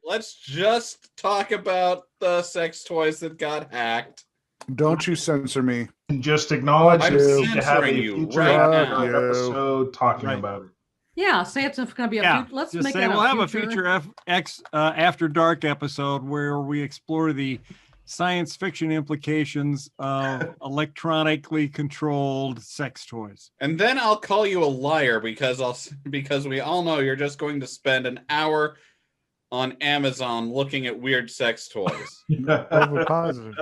let's just talk about the sex toys that got hacked. Don't you censor me. And just acknowledge I'm we need to have censoring a you future right now. episode talking Right. about it. Yeah, say it's going to be a future. Let's just make say it we'll have a future After Dark episode where we explore the science fiction implications of electronically controlled sex toys. And then I'll call you a liar because we all know you're just going to spend an hour on Amazon looking at weird sex toys. Over positive.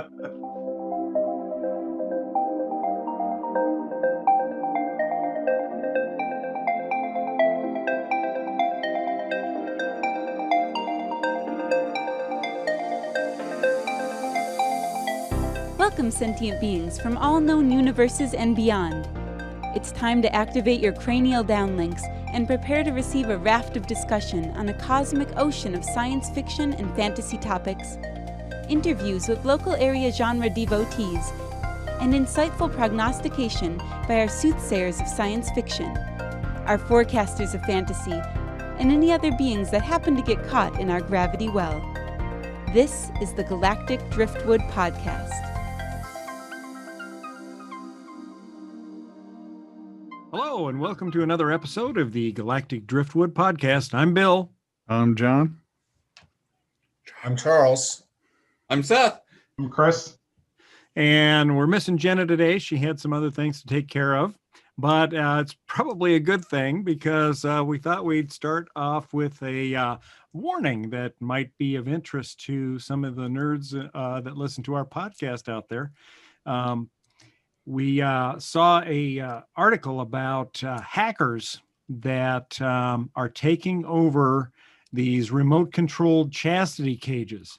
Welcome, sentient beings from all known universes and beyond. It's time to activate your cranial downlinks and prepare to receive a raft of discussion on a cosmic ocean of science fiction and fantasy topics, interviews with local area genre devotees, and insightful prognostication by our soothsayers of science fiction, our forecasters of fantasy, and any other beings that happen to get caught in our gravity well. This is the Galactic Driftwood Podcast. Hello, and welcome to another episode of the Galactic Driftwood Podcast. I'm Bill. I'm John. I'm Charles. I'm Seth. I'm Chris. And we're missing Jenna today. She had some other things to take care of, but it's probably a good thing because we thought we'd start off with a warning that might be of interest to some of the nerds that listen to our podcast out there. We saw a article about hackers that are taking over these remote-controlled chastity cages.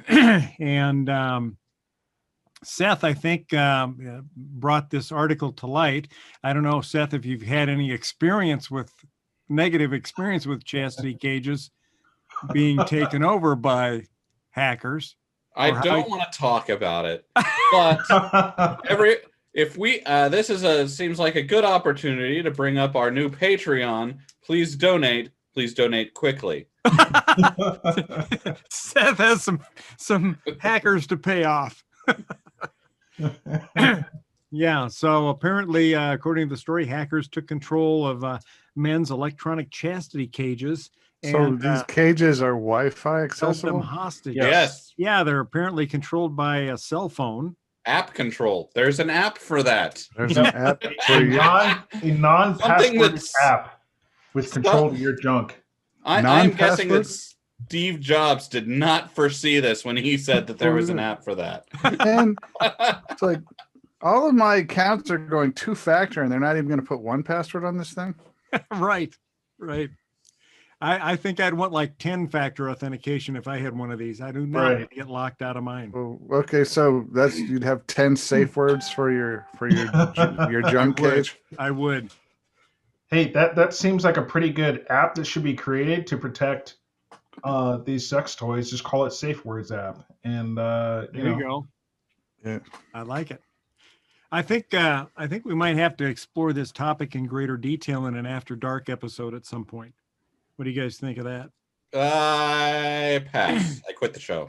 And Seth, I think, brought this article to light. I don't know, Seth, if you've had any negative experience with chastity cages being taken over by hackers. I don't want to talk about it, but this seems like a good opportunity to bring up our new Patreon. Please donate quickly. Seth has some hackers to pay off. Yeah, so apparently, according to the story, hackers took control of men's electronic chastity cages. So these cages are Wi-Fi accessible? Held them hostage. Yes. Yeah, they're apparently controlled by a cell phone. App control. There's an app for that. There's an app for you. A non-password app with control of your junk. I'm guessing that Steve Jobs did not foresee this when he said that there was an app for that. And it's like all of my accounts are going two-factor, and they're not even going to put one password on this thing. Right. I think I'd want like 10-factor authentication if I had one of these. I do not want to get locked out of mine. Well, okay, so you'd have 10 safe words for your junk cage. I would. Hey, that seems like a pretty good app that should be created to protect these sex toys. Just call it Safe Words app, and there you go. Yeah, I like it. I think we might have to explore this topic in greater detail in an After Dark episode at some point. What do you guys think of that? I pass. I quit the show.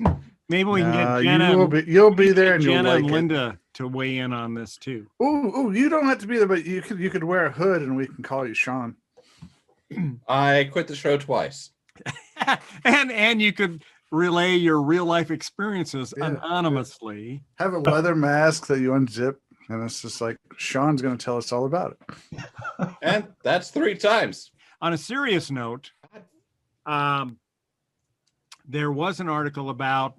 Maybe we can get Jenna. You'll be there, and Jenna you'll like and Linda to weigh in on this too. Oh, you don't have to be there, but you could wear a hood, and we can call you Sean. I quit the show twice. and you could relay your real life experiences anonymously. Have a leather mask that you unzip, and it's just like Sean's going to tell us all about it. And that's 3 times. On a serious note, there was an article about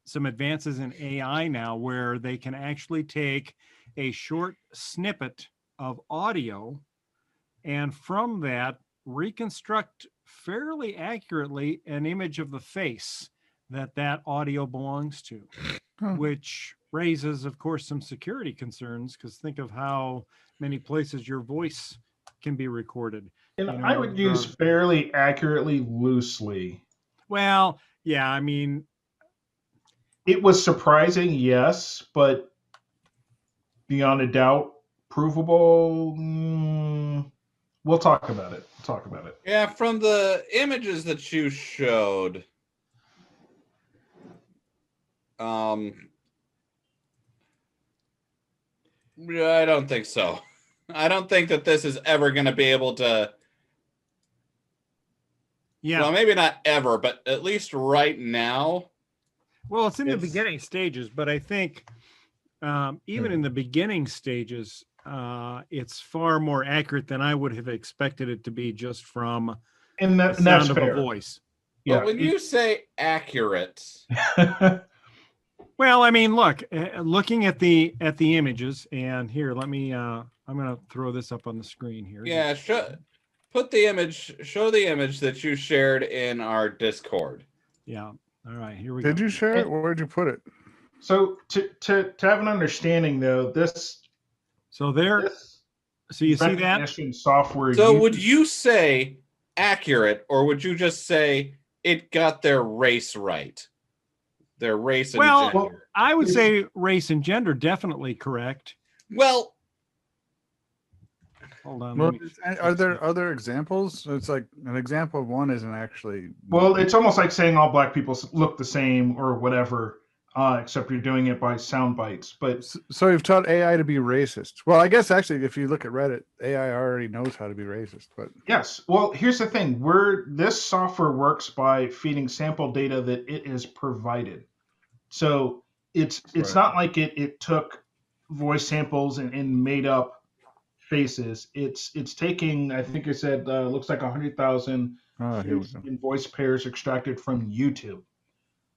some advances in AI now where they can actually take a short snippet of audio and from that reconstruct fairly accurately an image of the face that audio belongs to, which raises, of course, some security concerns because think of how many places your voice can be recorded. And I would use fairly accurately loosely. Well, yeah, I mean, it was surprising, yes, but beyond a doubt, provable. We'll talk about it. Yeah, from the images that you showed, I don't think so. I don't think that this is ever going to be able to. Yeah. Well, maybe not ever, but at least right now. Well, it's in the beginning stages, but I think even in the beginning stages, it's far more accurate than I would have expected it to be just from the sound of a voice. Yeah. But when you say accurate, well, I mean, looking at the images, and here, let me. I'm going to throw this up on the screen here. Yeah, show the image that you shared in our Discord. Yeah. All right, here we go. Did you share it? Where'd you put it? So to have an understanding, though, this. So you see that software. So would you say accurate, or would you just say it got their race right? Their race and gender. Well, I would say race and gender definitely correct. Well, hold on. Well, are there other examples? It's like an example of one isn't actually. Well, it's almost like saying all black people look the same or whatever, except you're doing it by sound bites. But so you've taught AI to be racist. Well, I guess actually, if you look at Reddit, AI already knows how to be racist. But yes, well, here's the thing: this software works by feeding sample data that it is provided. So it's not like it took voice samples and made up faces. It's taking, I think it said, looks like 100,000 in voice pairs extracted from YouTube.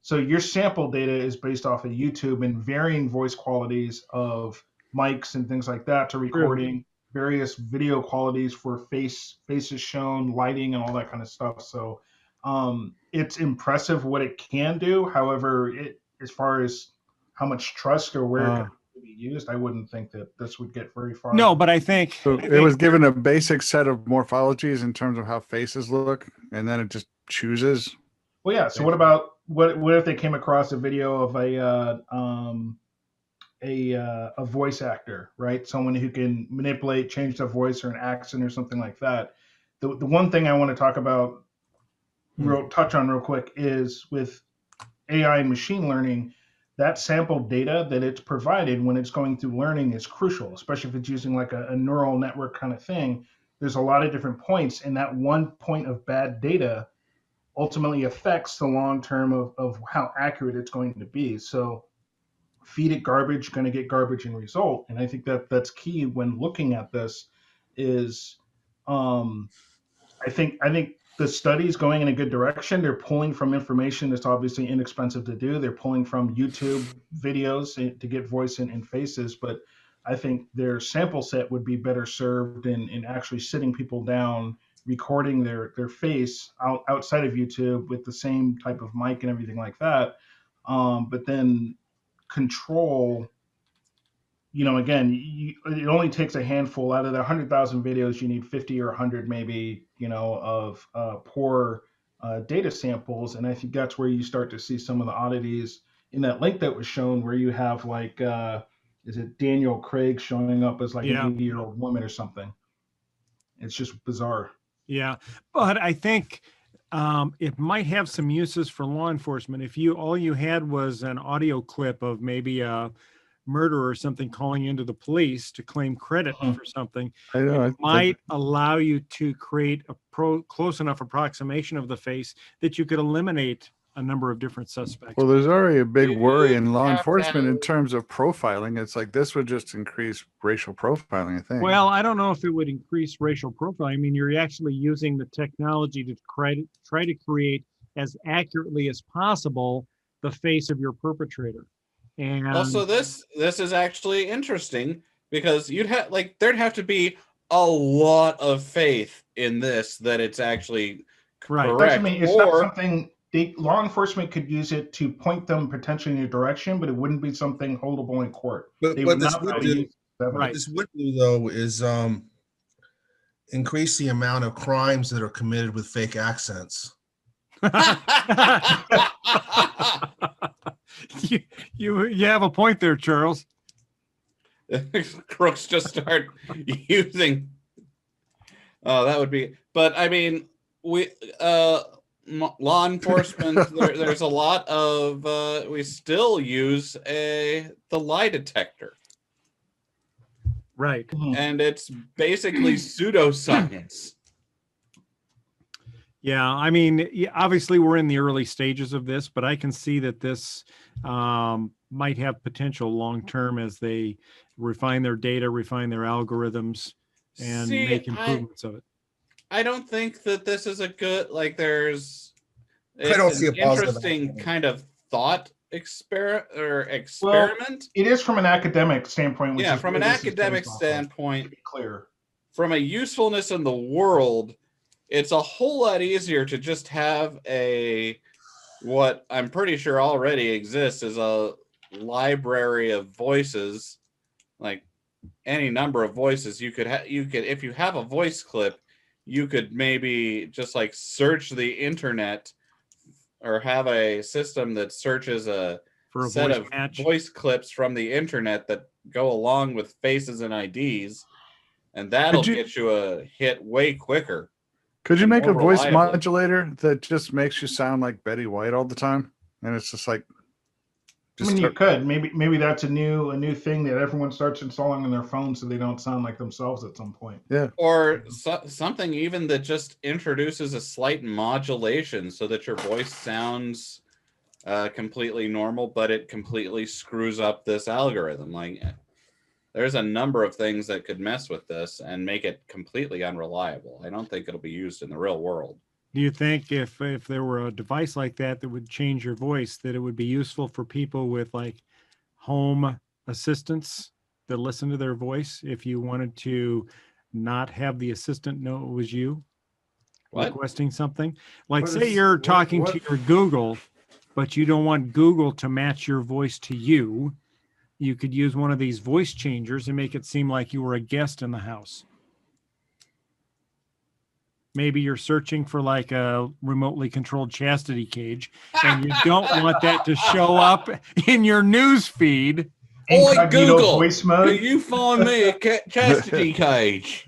So your sample data is based off of YouTube and varying voice qualities of mics and things like that to recording, various video qualities for faces shown, lighting, and all that kind of stuff. So it's impressive what it can do. However, as far as how much trust or where it can be used, I wouldn't think that this would get very far. No, but I think it was given a basic set of morphologies in terms of how faces look, and then it just chooses. Well, yeah. So what if they came across a video of a voice actor, right? Someone who can manipulate, change their voice or an accent or something like that. The one thing I want to talk about, touch on real quick, is with AI and machine learning, that sample data that it's provided when it's going through learning is crucial, especially if it's using like a neural network kind of thing. There's a lot of different points, and that one point of bad data ultimately affects the long term of how accurate it's going to be. So feed it garbage, going to get garbage in result. And I think that's key when looking at this is I think the study's going in a good direction. They're pulling from information that's obviously inexpensive to do. They're pulling from YouTube videos to get voice and faces, but I think their sample set would be better served in actually sitting people down, recording their face outside of YouTube with the same type of mic and everything like that. But then control, again, it only takes a handful out of the 100,000 videos. You need 50 or 100 maybe, of poor data samples. And I think that's where you start to see some of the oddities in that link that was shown, where you have like, is it Daniel Craig showing up as like an 80-year-old woman or something? It's just bizarre. Yeah. But I think it might have some uses for law enforcement. If all you had was an audio clip of maybe a murder or something calling into the police to claim credit for something, it might allow you to create a close enough approximation of the face that you could eliminate a number of different suspects. Well, there's already a big worry in law enforcement in terms of profiling. It's like this would just increase racial profiling, I think. Well, I don't know if it would increase racial profiling. I mean, you're actually using the technology to try to create as accurately as possible the face of your perpetrator. And also, this is actually interesting because there'd have to be a lot of faith in this that it's actually correct. I mean, it's not something law enforcement could use it to point them potentially in a direction, but it wouldn't be something holdable in court. But what this would do, though, is increase the amount of crimes that are committed with fake accents. You have a point there, Charles. Crooks just start using. Oh, that would be. But I mean, law enforcement, there's a lot of we still use the lie detector, Right. and it's basically pseudoscience. Yeah, I mean, obviously we're in the early stages of this, but I can see that this might have potential long term as they refine their data, refine their algorithms, and make improvements of it. I don't think that this is a good, like, there's I don't see a an positive interesting outcome. kind of thought experiment. Well, it is from an academic standpoint. Yeah, from an academic standpoint, to be clear. From a usefulness in the world, it's a whole lot easier to just have what I'm pretty sure already exists is a library of voices, like any number of voices. You could if you have a voice clip, you could maybe just like search the internet or have a system that searches a set of voice clips from the internet that go along with faces and IDs, and that'll get you a hit way quicker. Could you make a voice modulator that just makes you sound like Betty White all the time? And it's just like, you could. Maybe that's a new thing that everyone starts installing on their phone so they don't sound like themselves at some point. Yeah. Or something even that just introduces a slight modulation so that your voice sounds completely normal, but it completely screws up this algorithm. Like, there's a number of things that could mess with this and make it completely unreliable. I don't think it'll be used in the real world. Do you think if there were a device like that would change your voice, that it would be useful for people with like home assistants that listen to their voice if you wanted to not have the assistant know it was you requesting something? Like, say you're talking to your Google, but you don't want Google to match your voice to you. You could use one of these voice changers and make it seem like you were a guest in the house. Maybe you're searching for like a remotely controlled chastity cage and you don't want that to show up in your news feed. Oi, Google, can you find me a chastity cage?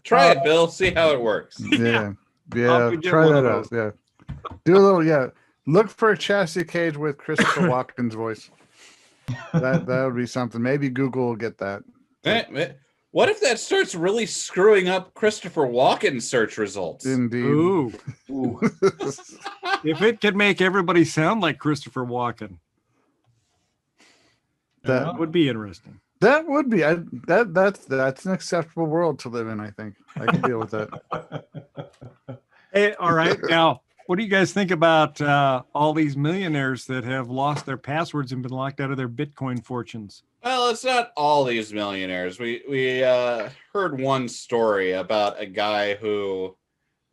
Try it, Bill. See how it works. Yeah. Try that out. Yeah. Do a little, Look for a chastity cage with Christopher Walken's voice. That would be something. Maybe Google will get that. What if that starts really screwing up Christopher Walken's search results? Indeed. Ooh. If it could make everybody sound like Christopher Walken, that would be interesting. That would be. That's an acceptable world to live in. I think I can deal with that. Hey, all right. Now, what do you guys think about all these millionaires that have lost their passwords and been locked out of their Bitcoin fortunes? Well, it's not all these millionaires. We heard one story about a guy who.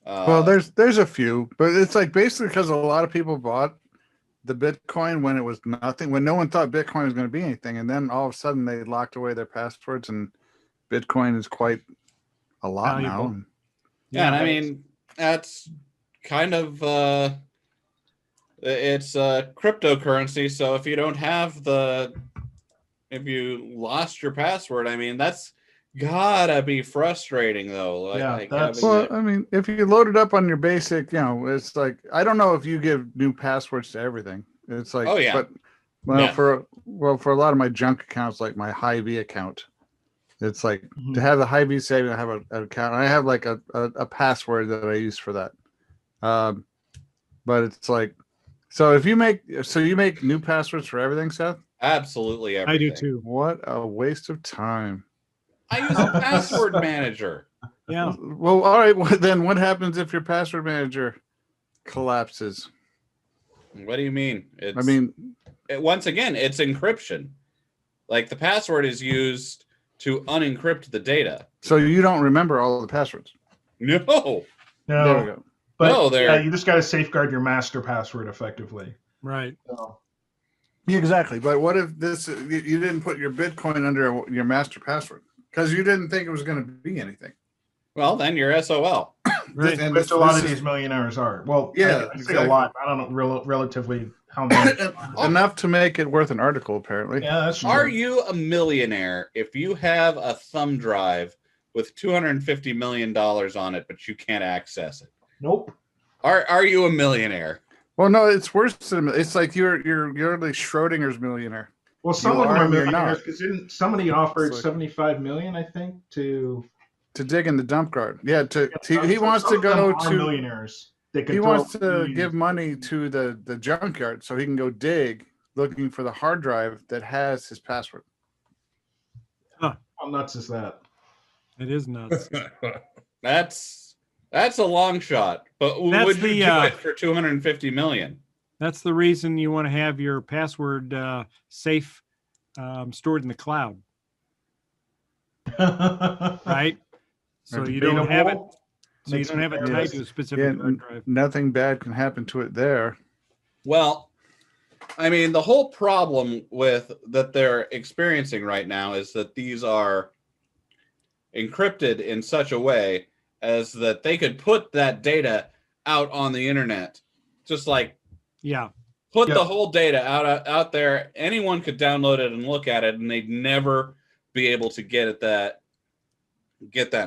Well, there's a few, but it's like basically because a lot of people bought the Bitcoin when it was nothing, when no one thought Bitcoin was going to be anything, and then all of a sudden they locked away their passwords, and Bitcoin is quite a lot now. Yeah, and I mean that's kind of it's cryptocurrency. So if you don't have if you lost your password, I mean that's gotta be frustrating though. I mean, if you load it up on your basic, it's like I don't know if you give new passwords to everything. It's like, for a lot of my junk accounts, like my Hy-Vee account, it's like to have the Hy-Vee saving, I have an account. I have like a password that I use for that. But it's like, so you make new passwords for everything, Seth? Absolutely everything. I do too. What a waste of time. I use a password manager. Yeah. Well, all right. Well, then what happens if your password manager collapses? What do you mean? Once again, it's encryption. Like the password is used to unencrypt the data. So you don't remember all the passwords? No. There we go. But you just got to safeguard your master password effectively. Right. So. Yeah, exactly. But what if you didn't put your Bitcoin under your master password because you didn't think it was going to be anything? Well, then you're SOL. Right. Which a lot of these millionaires are. Well, yeah, I say a lot. I don't know relatively how many. Enough to make it worth an article, apparently. Yeah, that's true. Are you a millionaire if you have a thumb drive with $250 million on it, but you can't access it. Nope. Are you a millionaire? Well, no, it's worse than it's like you're like Schrödinger's millionaire. Well, some of them are millionaires because somebody offered 75 million, I think, to dig in the dump yard. Yeah, he wants to go to millionaires. He wants to give money to the junkyard so he can go dig looking for the hard drive that has his password. Huh. How nuts is that? It is nuts. That's a long shot, but would you do it for $250 million? That's the reason you want to have your password safe, stored in the cloud, right? So you don't have it. So you don't have it tied to a specific hard drive. Nothing bad can happen to it there. Well, I mean, the whole problem with that they're experiencing right now is that these are encrypted in such a way as that they could put that data out on the internet, just like put the whole data out there. Anyone could download it and look at it, and they'd never be able to get that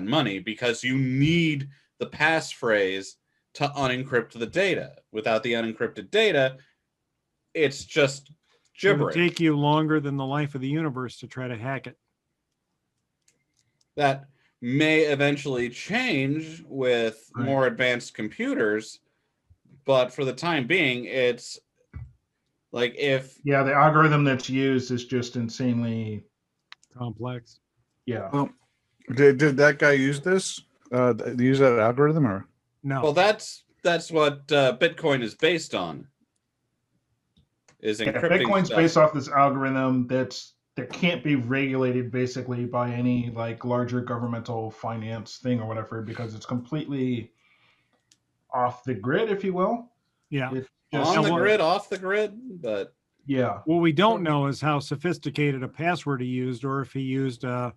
money because you need the passphrase to unencrypt the data. Without the unencrypted data, it's just gibberish. It would take you longer than the life of the universe to try to hack it. That may eventually change with more advanced computers, but for the time being, it's like the algorithm that's used is just insanely complex. Yeah. Well, did that guy use this? Use that algorithm or no? Well, that's what Bitcoin is based on. Is encrypting Bitcoin's stuff. based off this algorithm that can't be regulated basically by any like larger governmental finance thing or whatever because it's completely off the grid, if you will. Yeah. On the grid, off the grid, but yeah. What we don't know is how sophisticated a password he used, or if he used a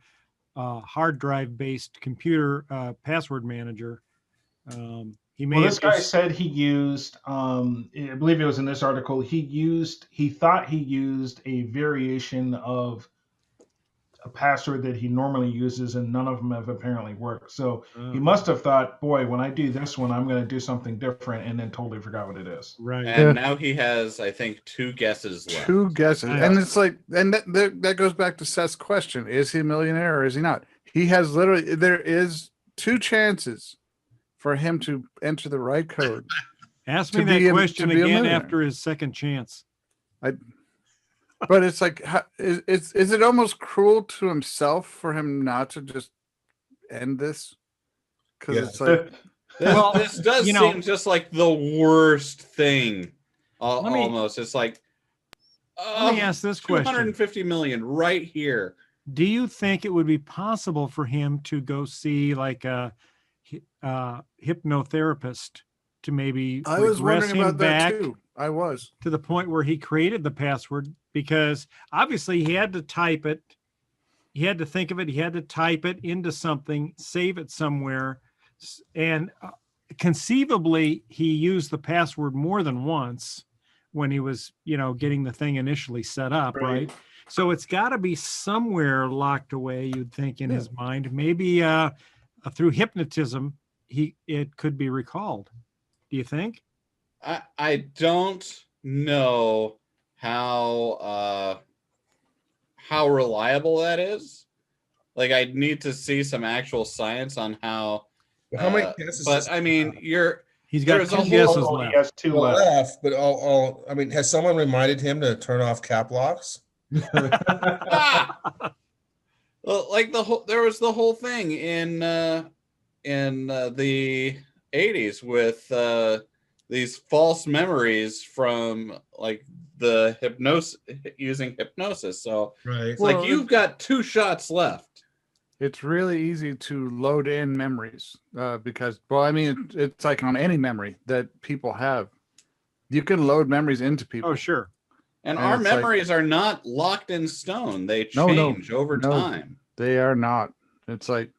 hard drive based computer password manager. This guy said he used, I believe it was in this article, he thought he used a variation of a password that he normally uses, and none of them have apparently worked. So he must have thought, boy, when I do this one, I'm going to do something different, and then totally forgot what it is. Right. And now he has, I think, 2 guesses left. 2 guesses. And it's like, and that goes back to Seth's question. Is he a millionaire or is he not? He has literally, there is 2 chances for him to enter the right code. Ask me that question again after his second chance. But it's like, is it almost cruel to himself for him not to just end this? Because it's like, this does seem just like the worst thing. Almost, it's like, let me ask this question: $250 million right here. Do you think it would be possible for him to go see like a hypnotherapist to maybe I was wondering about that too. I was to the point where he created the password, because obviously he had to type it. He had to think of it. He had to type it into something, save it somewhere. And conceivably he used the password more than once when he was, getting the thing initially set up. Right. So it's got to be somewhere locked away, you'd think, in his mind. Maybe through hypnotism, it could be recalled. Do you think? I don't know how reliable that is. Like, I need to see some actual science on how. How many guesses? But I mean, he's got 2 guesses left. He has 2 left. But has someone reminded him to turn off cap locks? Well, like there was the whole thing in the 80s with these false memories from like the using hypnosis. So it's like you've got 2 shots left. It's really easy to load in memories because, it's like on any memory that people have. You can load memories into people. Oh, sure. And our memories are not locked in stone. They change over time. They are not. It's like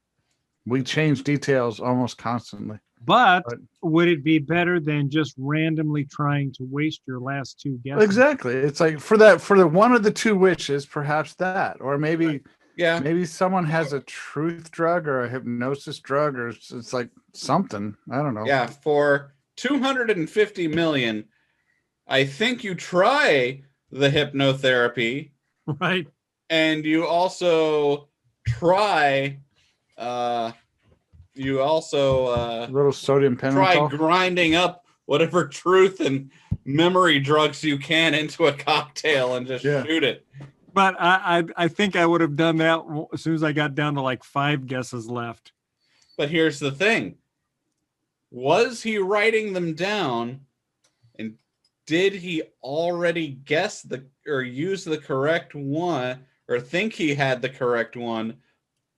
we change details almost constantly. But would it be better than just randomly trying to waste your last 2 guesses? Exactly. It's like for the one of the 2 wishes, perhaps that, or maybe Yeah. Maybe someone has a truth drug or a hypnosis drug, or it's like something. I don't know. Yeah, for $250 million, I think you try the hypnotherapy. Right. And you also try a little sodium pentothal. Try grinding up whatever truth and memory drugs you can into a cocktail and just shoot it. But I think I would have done that as soon as I got down to like 5 guesses left. But here's the thing. Was he writing them down, and did he already guess or use the correct one, or think he had the correct one,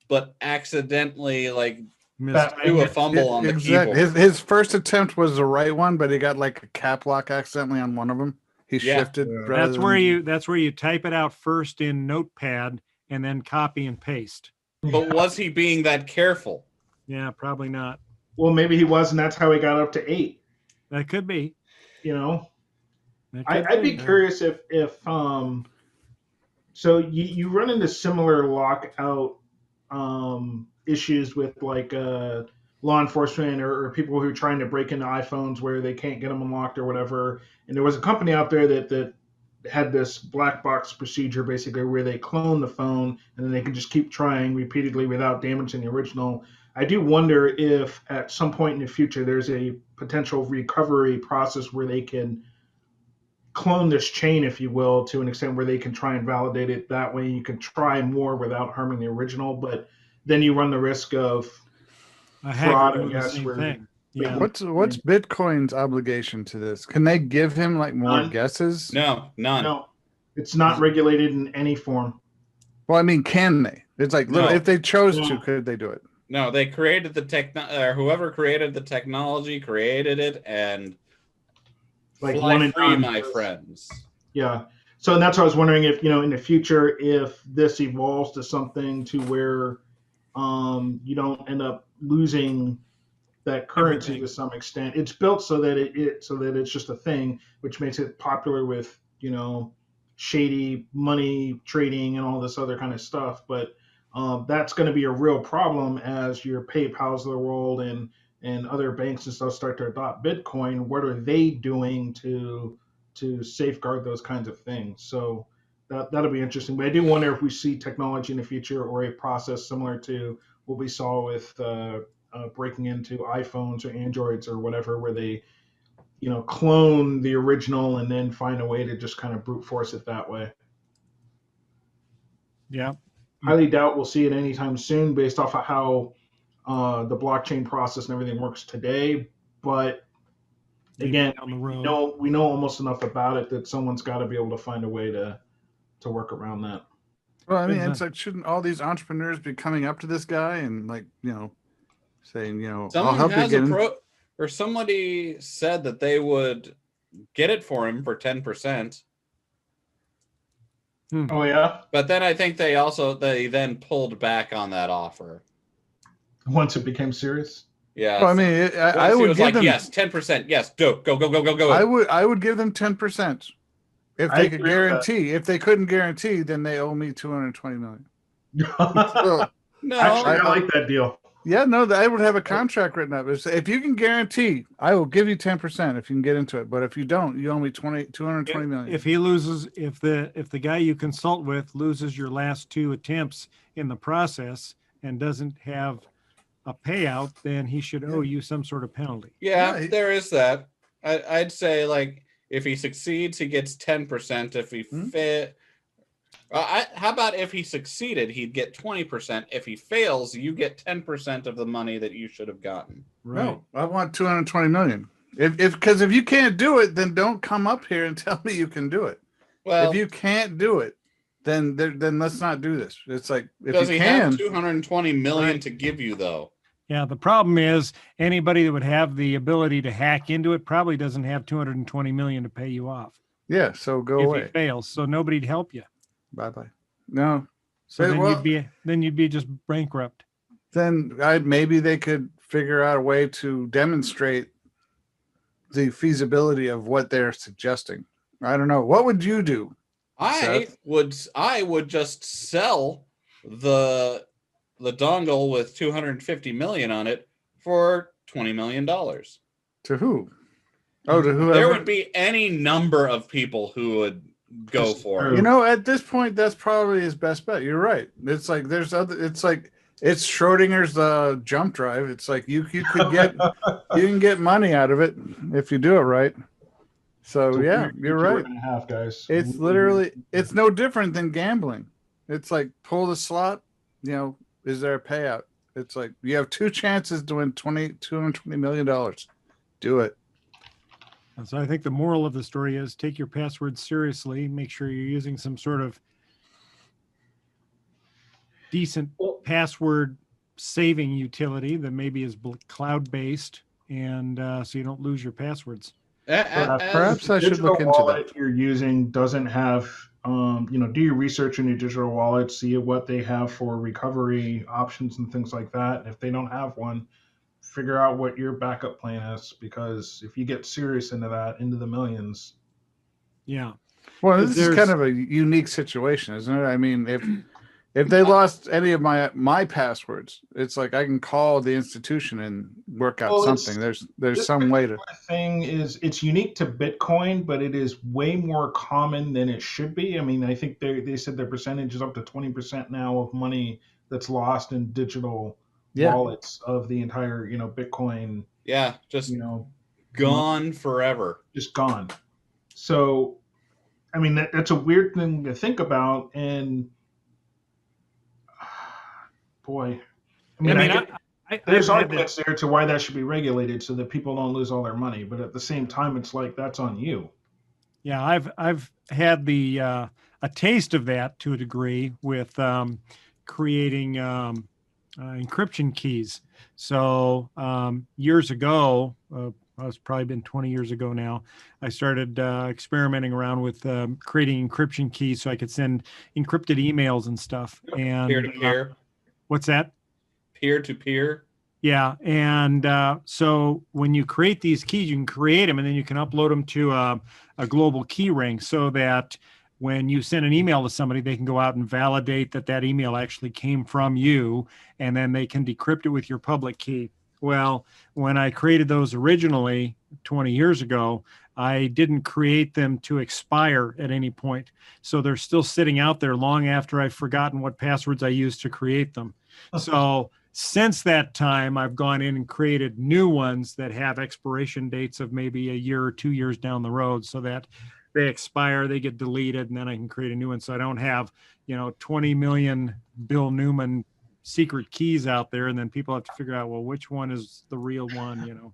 but accidentally do a fumble on the keyboard? His first attempt was the right one, but he got like a cap lock accidentally on one of them. He shifted. That's where you type it out first in Notepad and then copy and paste. But was he being that careful? Yeah, probably not. Well, maybe he was, and that's how he got up to 8. That could be. I'd be curious if so you run into similar lockout issues with like law enforcement or people who are trying to break into iPhones where they can't get them unlocked or whatever. And there was a company out there that had this black box procedure basically where they clone the phone and then they can just keep trying repeatedly without damaging the original. I do wonder if at some point in the future there's a potential recovery process where they can clone this chain, if you will, to an extent where they can try and validate it. That way you can try more without harming the original, but then you run the risk of fraud, I guess. Yeah. What's Bitcoin's obligation to this? Can they give him like more guesses? No, none. No, it's not regulated in any form. Well, I mean, can they? It's like if they chose to, could they do it? No, they created whoever created the technology created it, and like fly free, my friends. Yeah. So and that's what I was wondering if, in the future, if this evolves to something to where you don't end up losing that currency to some extent. It's built so that it's just a thing, which makes it popular with, shady money trading and all this other kind of stuff. But that's going to be a real problem as your PayPals of the world and other banks and stuff start to adopt Bitcoin. What are they doing to safeguard those kinds of things? So that'll be interesting. But I do wonder if we see technology in the future or a process similar to what we saw with breaking into iPhones or Androids or whatever, where they, clone the original and then find a way to just kind of brute force it that way. Yeah. Highly doubt we'll see it anytime soon based off of how the blockchain process and everything works today. But again, we know almost enough about it that someone's got to be able to find a way to work around that. Well, I mean, it's like, shouldn't all these entrepreneurs be coming up to this guy and saying, I'll help you get or somebody said that they would get it for him for 10%. Oh yeah. But then I think they then pulled back on that offer once it became serious. Yeah. Well, I mean, I would give them yes, 10%. Yes, go. I would give them 10% if they could guarantee. If they couldn't guarantee, then they owe me $220 million. No, actually, I like that deal. Yeah, no, I would have a contract written up. If you can guarantee, I will give you 10% if you can get into it. But if you don't, you owe me $220 million. If he loses, if the guy you consult with loses your last 2 attempts in the process and doesn't have a payout, then he should owe you some sort of penalty. Yeah, there is that. I'd say if he succeeds, he gets 10%. If he how about if he succeeded, he'd get 20%. If he fails, you get 10% of the money that you should have gotten. Right. No, I want $220 million. Because if you can't do it, then don't come up here and tell me you can do it. Well, if you can't do it, then let's not do this. It's like if you can, have $220 million to give you though. Yeah, the problem is anybody that would have the ability to hack into it probably doesn't have $220 million to pay you off. Yeah, so go away. If it fails, so nobody'd help you. Bye-bye. No. So then you'd be just bankrupt. Then maybe they could figure out a way to demonstrate the feasibility of what they're suggesting. I don't know. What would you do? I would just sell the dongle with 250 million on it for $20 million. To who? Oh, to whoever. There would be any number of people who would go for it. You know, at this point, that's probably his best bet. You're right. It's like there's other. It's like it's Schrödinger's jump drive. It's like you could get you can get money out of it if you do it right. So yeah, you're right. And a half, guys. It's literally it's no different than gambling. It's like pull the slot. You know, is there a payout? It's like you have two chances to win $220 million. Do it. So I think the moral of the story is take your passwords seriously. Make sure you're using some sort of decent password saving utility that maybe is cloud-based, and so you don't lose your passwords. Perhaps I should look into that. You're using doesn't have, do your research in your digital wallet, see what they have for recovery options and things like that. If they don't have one, figure out what your backup plan is, because if you get serious into the millions. Yeah. Well, this is kind of a unique situation, isn't it? I mean, if they lost any of my passwords, it's like I can call the institution and work out something. There's some way to. The thing is, it's unique to Bitcoin, but it is way more common than it should be. I mean, I think they said their percentage is up to 20% now of money that's lost in digital wallets of the entire, Bitcoin. Yeah, just gone forever. Just gone. So, I mean, that's a weird thing to think about, and boy, there's arguments there to why that should be regulated so that people don't lose all their money. But at the same time, it's like that's on you. Yeah, I've had the a taste of that to a degree with creating encryption keys. So years ago, it's probably been 20 years ago now, I started experimenting around with creating encryption keys so I could send encrypted emails and stuff. And peer-to-peer. What's that? Peer-to-peer. Yeah. And so when you create these keys, you can create them and then you can upload them to a global key ring so that when you send an email to somebody, they can go out and validate that email actually came from you, and then they can decrypt it with your public key. Well, when I created those originally 20 years ago, I didn't create them to expire at any point. So they're still sitting out there long after I've forgotten what passwords I used to create them. So since that time, I've gone in and created new ones that have expiration dates of maybe a year or 2 years down the road, so that they expire, they get deleted, and then I can create a new one. So I don't have, 20 million Bill Newman secret keys out there, and then people have to figure out, well, which one is the real one,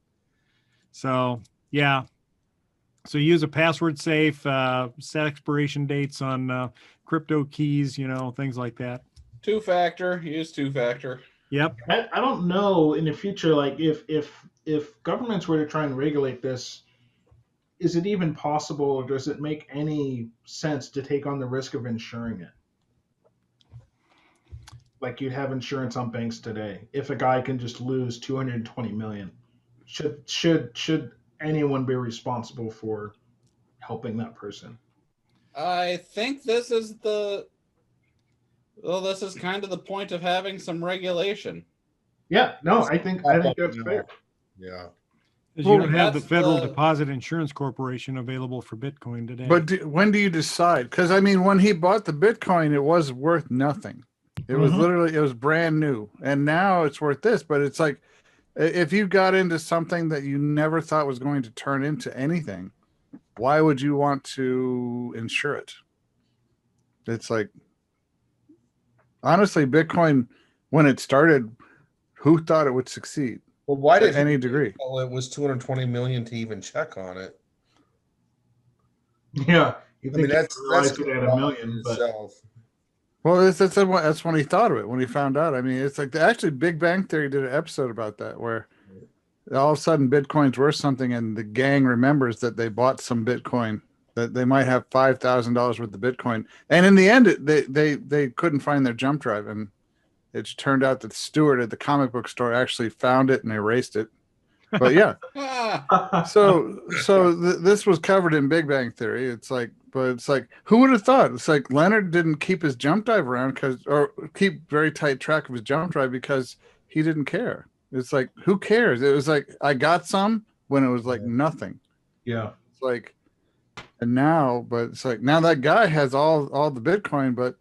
So, yeah. So use a password safe, set expiration dates on crypto keys, things like that. Two-factor, use two-factor. Yep. I don't know in the future, like if governments were to try and regulate this, is it even possible, or does it make any sense to take on the risk of insuring it? Like you'd have insurance on banks today. If a guy can just lose 220 million, should anyone be responsible for helping that person? I think this is kind of the point of having some regulation. Yeah, no, I think that's fair. Yeah. You don't have the Federal Deposit Insurance Corporation available for Bitcoin today. But when do you decide? Because I mean, when he bought the Bitcoin, it was worth nothing. It was literally, it was brand new, and now it's worth this. But it's like, if you got into something that you never thought was going to turn into anything, why would you want to insure it? It's like, honestly, Bitcoin, when it started, who thought it would succeed? Well, why did any degree? Well, it was 220 million to even check on it. Yeah, I mean that's at $1 million. Well, that's when he thought of it. When he found out, I mean, it's like actually Big Bang Theory did an episode about that, where all of a sudden Bitcoin's worth something, and the gang remembers that they bought some Bitcoin, that they might have $5,000 worth of Bitcoin, and in the end, they couldn't find their jump drive, and it turned out that the steward at the comic book store actually found it and erased it. But yeah. So this was covered in Big Bang Theory. It's like, who would have thought? It's like Leonard didn't keep his jump drive around or keep very tight track of his jump drive because he didn't care. It's like, who cares? It was like, I got some when it was like nothing. Yeah. It's like, and now, but it's like, now that guy has all the Bitcoin,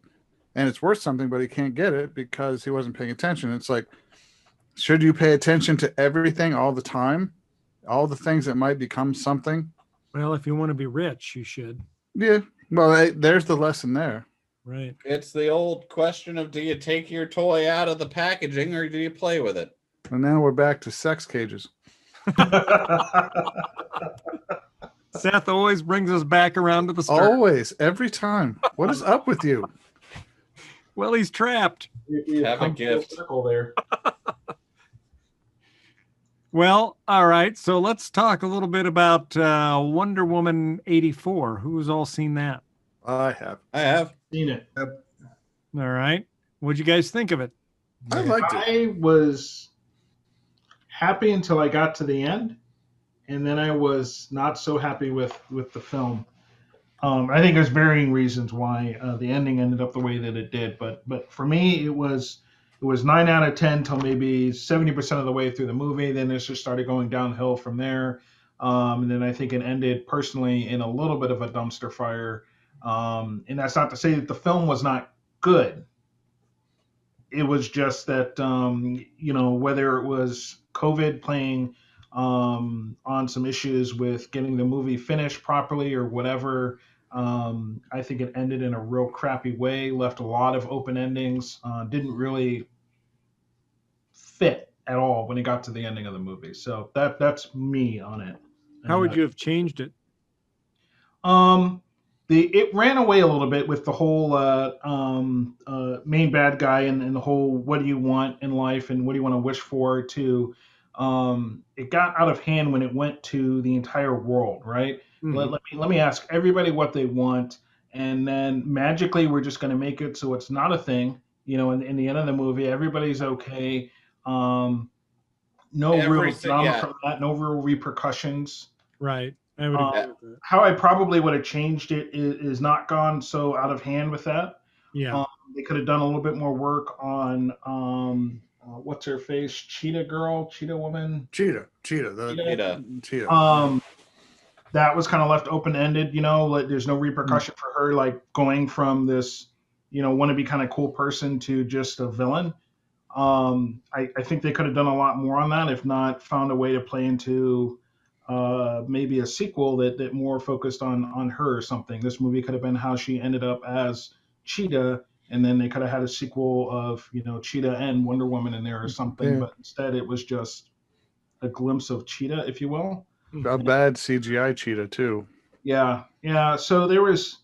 and it's worth something, but he can't get it because he wasn't paying attention. It's like, should you pay attention to everything all the time? All the things that might become something? Well, if you want to be rich, you should. Yeah. Well, there's the lesson there. Right. It's the old question of, do you take your toy out of the packaging or do you play with it? And now we're back to sex cages. Seth always brings us back around to the start. Always, every time. What is up with you? Well, he's trapped. You have a gift. Circle there. Well, all right. So let's talk a little bit about Wonder Woman 84. Who's all seen that? I have Seen it. Yep. All right. What'd you guys think of it? I liked it. I was happy until I got to the end, and then I was not so happy with the film. I think there's varying reasons why the ending ended up the way that it did, but for me it was 9 out of 10 till maybe 70% of the way through the movie. Then it just started going downhill from there, and then I think it ended personally in a little bit of a dumpster fire. And that's not to say that the film was not good. It was just that whether it was COVID playing on some issues with getting the movie finished properly or whatever. I think it ended in a real crappy way, left a lot of open endings, didn't really fit at all when it got to the ending of the movie. So that's me on it. How would you have changed it? It ran away a little bit with the whole main bad guy and the whole what do you want in life and what do you want to wish for to it got out of hand when it went to the entire world, right? Mm-hmm. Let me ask everybody what they want, and then magically we're just going to make it so it's not a thing. In the end of the movie, everybody's okay. No real drama from that, no real repercussions. Right. I would agree with that. How I probably would have changed it is not gone so out of hand with that. Yeah. They could have done a little bit more work on what's her face, Cheetah woman. Cheetah. That was kind of left open ended. Like there's no repercussion for her, like going from this, wannabe kind of cool person to just a villain. I think they could have done a lot more on that, if not found a way to play into maybe a sequel that more focused on her or something. This movie could have been how she ended up as Cheetah, and then they could have had a sequel of Cheetah and Wonder Woman in there or something. Yeah. But instead, it was just a glimpse of Cheetah, if you will. A bad CGI Cheetah too. Yeah. So there was,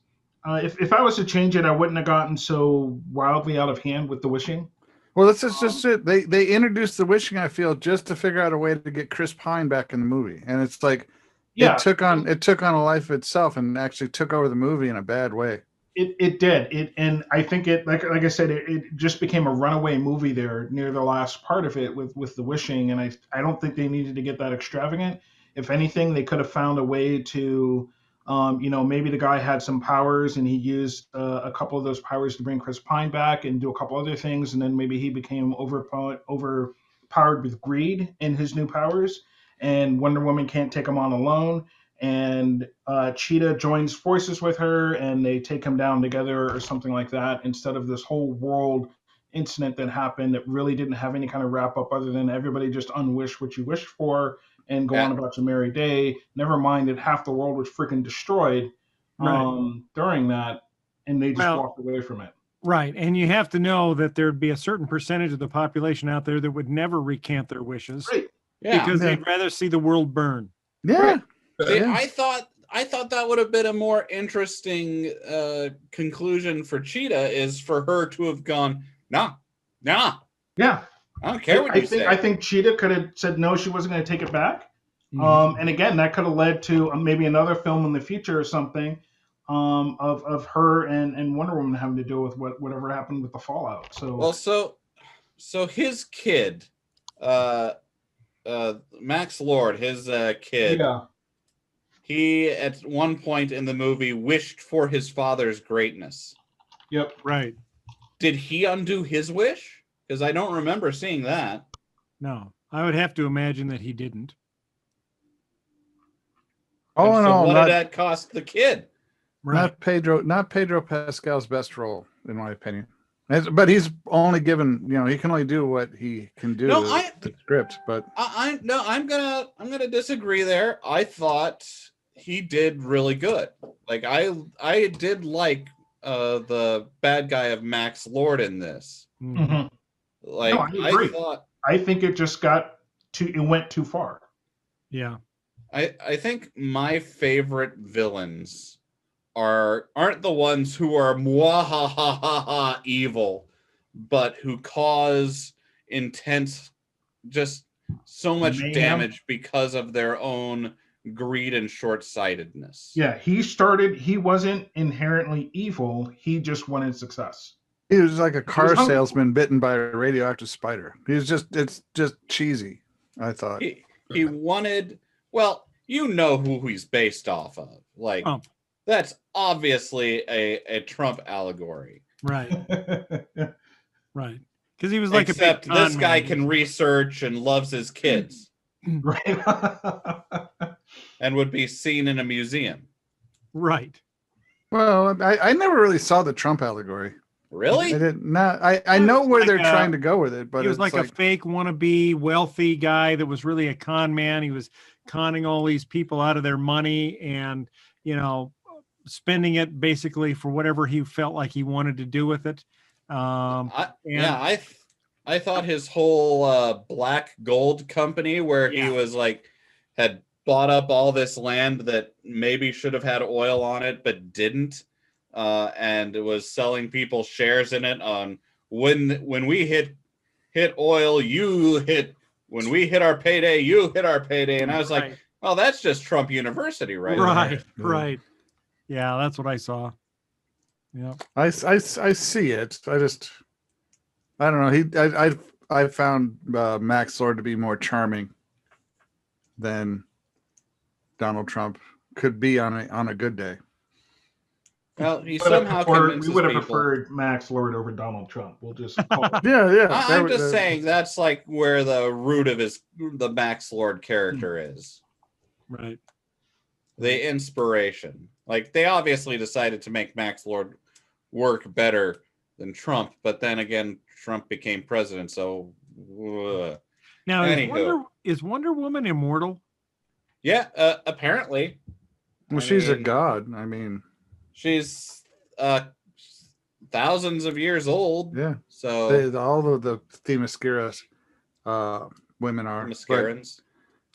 if I was to change it, I wouldn't have gotten so wildly out of hand with the wishing. Well, that's just it. They introduced the wishing, I feel, just to figure out a way to get Chris Pine back in the movie, and it's like, it took on a life of itself and actually took over the movie in a bad way. It did. And I think it, like I said, it just became a runaway movie there near the last part of it with the wishing, and I don't think they needed to get that extravagant. If anything, they could have found a way to. Maybe the guy had some powers and he used a couple of those powers to bring Chris Pine back and do a couple other things. And then maybe he became overpowered with greed in his new powers, and Wonder Woman can't take him on alone. And Cheetah joins forces with her and they take him down together or something like that, instead of this whole world incident that happened that really didn't have any kind of wrap up other than everybody just unwish what you wished for and go on about your merry day. Never mind that half the world was freaking destroyed during that, and they just walked away from it. Right, and you have to know that there'd be a certain percentage of the population out there that would never recant their wishes, because they'd rather see the world burn. Yeah. Right. See, I thought that would have been a more interesting conclusion for Cheetah, is for her to have gone, nah. Yeah. I don't care what you say. I think Cheetah could have said no, she wasn't going to take it back. Mm-hmm. And again, that could have led to maybe another film in the future or something of her and Wonder Woman having to deal with whatever happened with the fallout. So his kid, Max Lord, his kid. Yeah. He at one point in the movie wished for his father's greatness. Yep. Right. Did he undo his wish? Because I don't remember seeing that. No, I would have to imagine that he didn't. Oh no! What did that cost the kid? Right. Not Pedro Pascal's best role, in my opinion. But he's only given, he can only do what he can do. The script, but I'm gonna disagree there. I thought he did really good. Like I did like the bad guy of Max Lord in this. Mm-hmm. Like I think it just went too far. Yeah. I think my favorite villains aren't the ones who are mwahahaha evil, but who cause intense, just so much damage because of their own greed and short-sightedness. Yeah, he wasn't inherently evil. He just wanted success. He was like a car salesman bitten by a radioactive spider. It's just cheesy, I thought. He wanted, well, you know who he's based off of. Like, that's obviously a Trump allegory. Right. Right. Because he was like Except this guy can research and loves his kids. Right. And would be seen in a museum. Right. Well, I never really saw the Trump allegory. Really? I did not. I know where they're trying to go with it, but he was like a fake wannabe wealthy guy that was really a con man. He was conning all these people out of their money and, spending it basically for whatever he felt like he wanted to do with it. I thought his whole black gold company where he was had bought up all this land that maybe should have had oil on it but didn't, and it was selling people shares in it on when we hit oil, you hit, when we hit our payday, you hit our payday. And I was like, oh, that's just Trump University, right? Right. Yeah, that's what I saw. Yeah, I see it. I don't know. I found Max Lord to be more charming than Donald Trump could be on a good day. Well, he somehow convinces we would have preferred Max Lord over Donald Trump. We'll just call it. Yeah. I'm just saying that's like where the root of the Max Lord character is. Right. The inspiration. Like, they obviously decided to make Max Lord work better than Trump, but then again, Trump became president, so... Now, is Wonder Woman immortal? Yeah, apparently. Well, she's a god. I mean... She's thousands of years old. Yeah. So... all of the Themyscira women are...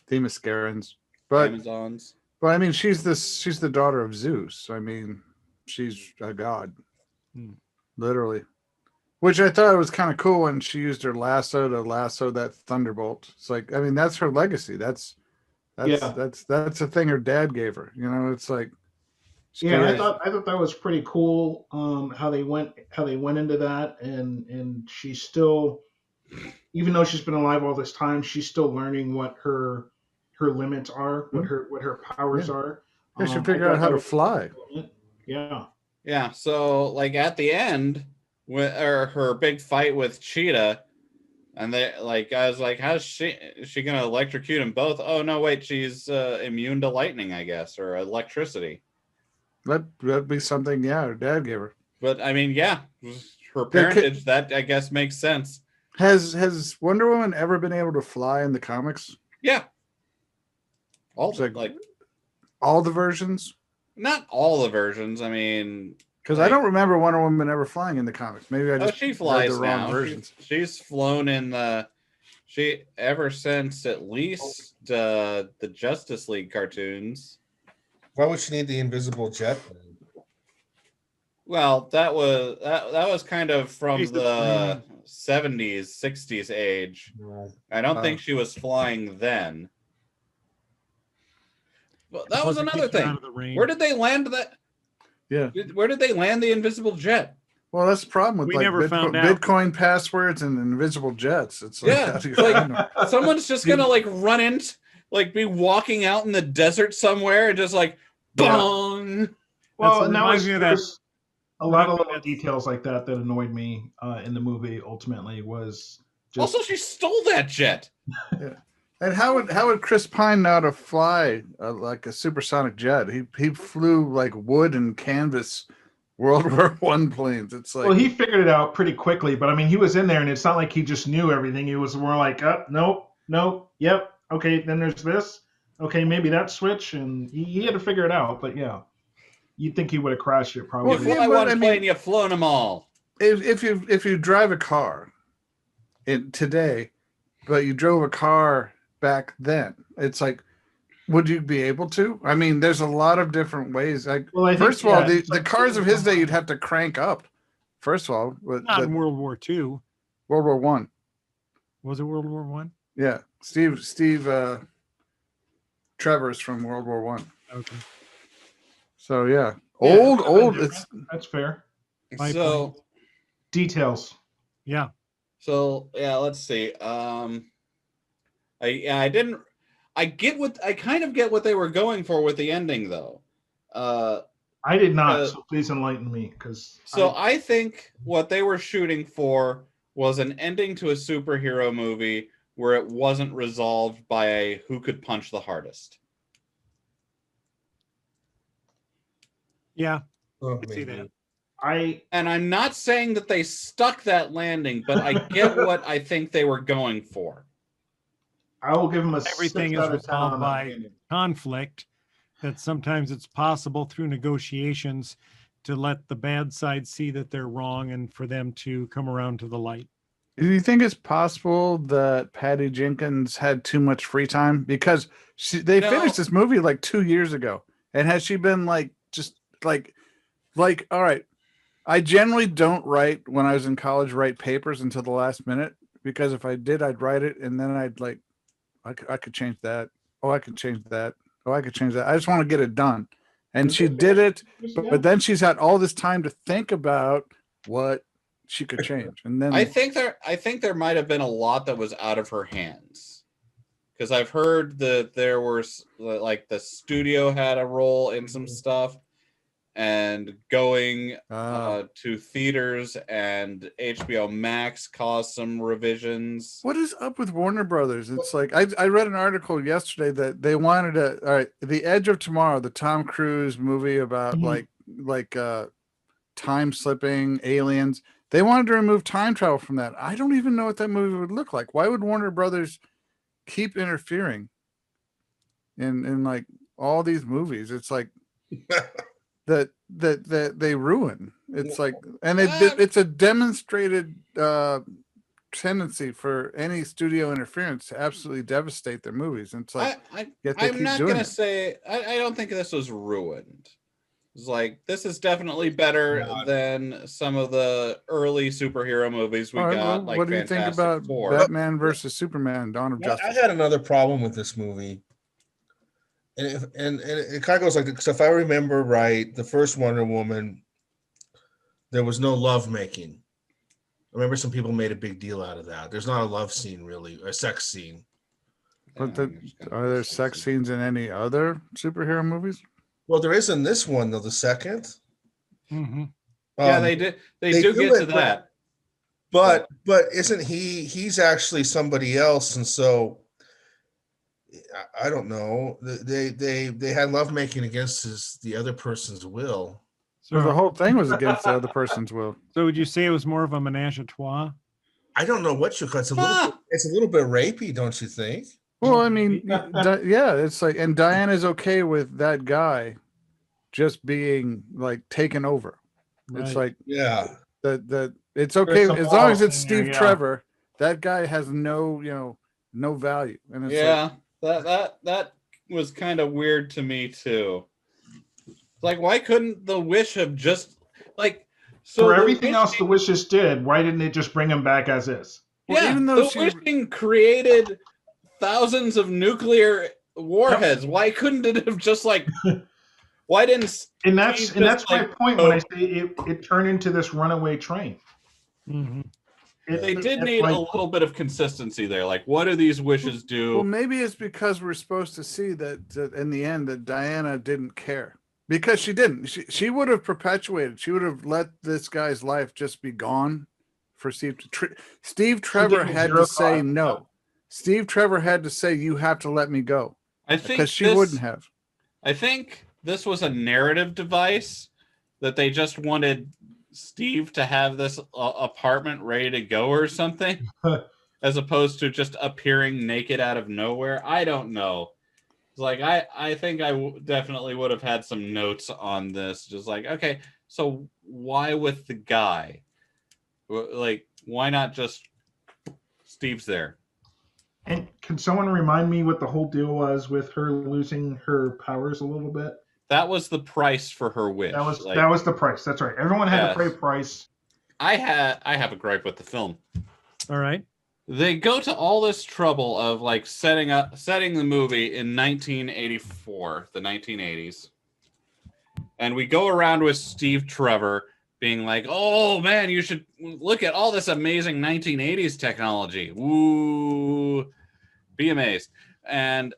Themyscirans. But Amazons. But I mean, she's the daughter of Zeus. I mean, she's a god, literally. Which I thought was kind of cool when she used her lasso to lasso that thunderbolt. It's like, I mean, that's her legacy. That's a thing her dad gave her. It's like. I thought that was pretty cool. How they went into that, and she's still, even though she's been alive all this time, she's still learning what her limits are, what her powers are. Yeah, she figured out how to fly. Yeah. Yeah. So like at the end, or her big fight with Cheetah, and I was like, is she gonna electrocute them both? Oh no, wait, she's immune to lightning, I guess, or electricity. That'd be something. Yeah, her dad gave her. But I mean, yeah, her parentage. That I guess makes sense. Has Wonder Woman ever been able to fly in the comics? Yeah. All the versions? Not all the versions. I mean, because I don't remember Wonder Woman ever flying in the comics. Maybe I just she flies the wrong now. Versions. She's flown in ever since at least the Justice League cartoons. Why would she need the invisible jet? Well, that was kind of from the 70s, 60s age. Right. I don't think she was flying then. Well, that was another thing. Where did they land that? Yeah. Where did they land the invisible jet? Well, that's the problem with we never found out. Bitcoin passwords and invisible jets. It's like, someone's just gonna like run into, like, be walking out in the desert somewhere and just like bong. Well, and that was a lot of little details like that annoyed me in the movie. Ultimately, was also she stole that jet. Yeah. And how would Chris Pine know how to fly like a supersonic jet? He flew like wood and canvas World War I planes. It's like, well, he figured it out pretty quickly, but I mean, he was in there, and it's not like he just knew everything. He was more like, nope, yep, okay, then there's this, okay, maybe that switch, and he had to figure it out. But yeah, you'd think he would have crashed it probably. You fly one plane, you've flown them all. If you drive a car today, but you drove a car back then, it's like, would you be able to? I mean, there's a lot of different ways. Like, first of all, the cars of his day, you'd have to crank up. First of all, not in World War II. World War One. Was it World War One? Yeah, Steve Trevor's from World War One. Okay. So yeah, old. That's fair. So details. Yeah. So yeah, let's see. I kind of get what they were going for with the ending, though. I did not, so please enlighten me. I think what they were shooting for was an ending to a superhero movie where it wasn't resolved by who could punch the hardest. Yeah, I can see that. And I'm not saying that they stuck that landing, but I get what I think they were going for. I will give him everything is resolved by conflict, that sometimes it's possible through negotiations to let the bad side see that they're wrong and for them to come around to the light. Do you think it's possible that Patty Jenkins had too much free time? Because they finished this movie like 2 years ago. And has she been like, just like, all right, I generally don't write, when I was in college, write papers until the last minute, because if I did, I'd write it and then I'd like, I could change that. Oh, I could change that. Oh, I could change that. I just want to get it done. And she did it, but then she's had all this time to think about what she could change. And then I think there might have been a lot that was out of her hands. Because I've heard that there were, like, the studio had a role in some stuff, and going to theaters and HBO Max caused some revisions. What is up with Warner Brothers? It's like, I read an article yesterday that they wanted to, all right, The Edge of Tomorrow, the Tom Cruise movie about like time slipping, aliens. They wanted to remove time travel from that. I don't even know what that movie would look like. Why would Warner Brothers keep interfering in like all these movies? It's like that they ruin. It's like, and it's a demonstrated tendency for any studio interference to absolutely devastate their movies. And it's like, I'm not gonna say I don't think this was ruined. It's like, this is definitely better than some of the early superhero movies we got. Like, what do you think about Batman versus Superman: Dawn of Justice? I had another problem with this movie. And it kind of goes like this. So if I remember right, the first Wonder Woman, there was no love making. I remember some people made a big deal out of that. There's not a love scene, really, or a sex scene. But are there sex scenes in any other superhero movies? Well, there is in this one, though, the second. Mm-hmm. Yeah, they do get to that. But isn't he's actually somebody else, and so I don't know. They had lovemaking against the other person's will. So the whole thing was against the other person's will. So would you say it was more of a menage a trois? I don't know what you call it. It's a little bit rapey, don't you think? Well, I mean, yeah, it's like, and Diana's okay with that guy just being like taken over. Right. It's like, yeah, that it's okay as long as it's Steve Trevor. That guy has no value. And it's that was kind of weird to me too. Like, why couldn't the Wish have just like for everything else the Wish just did? Why didn't it just bring him back as is? Well, even though the Wishing created thousands of nuclear warheads, why couldn't it have just like Why didn't? And that's my point when I say it turned into this runaway train. Mm-hmm. They did need a little bit of consistency there. Like, what do these wishes do? Well, maybe it's because we're supposed to see that in the end that Diana didn't care. Because she didn't. She would have perpetuated. She would have let this guy's life just be gone for Steve. Steve Trevor had to say no. Steve Trevor had to say, "You have to let me go." I think because she wouldn't have. I think this was a narrative device that they just wanted Steve to have this apartment ready to go or something, as opposed to just appearing naked out of nowhere. I don't know. It's like I think I definitely would have had some notes on this. Just like, okay, so why with the guy? Like, why not just Steve's there? And can someone remind me what the whole deal was with her losing her powers a little bit? That was the price for her wish. That was the price. That's right. Everyone had to pay a price. I have a gripe with the film. All right. They go to all this trouble of like setting the movie in 1984, the 1980s. And we go around with Steve Trevor being like, "Oh man, you should look at all this amazing 1980s technology. Woo, be amazed." And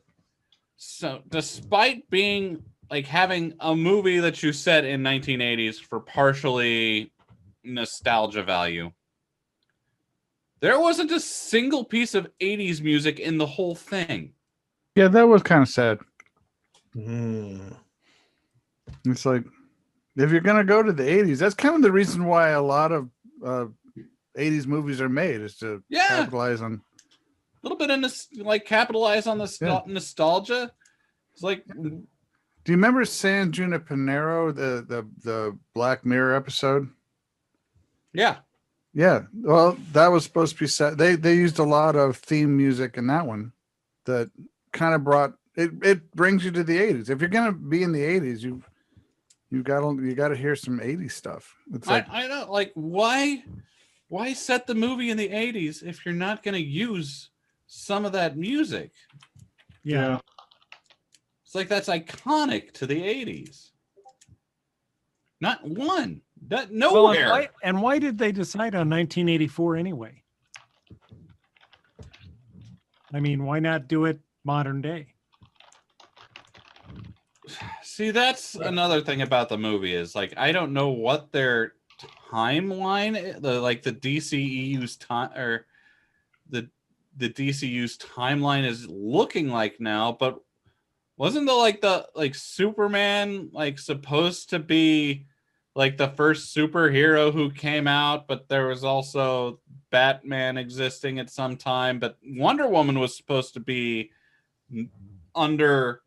so despite being like having a movie that you set in 1980s for partially nostalgia value, there wasn't a single piece of 80s music in the whole thing. Yeah, that was kind of sad. Mm. It's like, if you're going to go to the 80s, that's kind of the reason why a lot of 80s movies are made, is to capitalize on a little bit of capitalize on the nostalgia. It's like, do you remember San Junipero, the Black Mirror episode? Yeah. Yeah. Well, that was supposed to be set. They used a lot of theme music in that one that kind of brought it brings you to the 80s. If you're going to be in the 80s, you got to hear some 80s stuff. It's like, I know, like, why set the movie in the 80s if you're not going to use some of that music? Yeah. It's like, that's iconic to the 80s. Not one. Nowhere. Well, why did they decide on 1984 anyway? I mean, why not do it modern day? See, that's another thing about the movie is, like, I don't know what their timeline, the DCEU's time, or the DCU's timeline is looking like now, but wasn't the Superman supposed to be like the first superhero who came out, but there was also Batman existing at some time, but Wonder Woman was supposed to be under,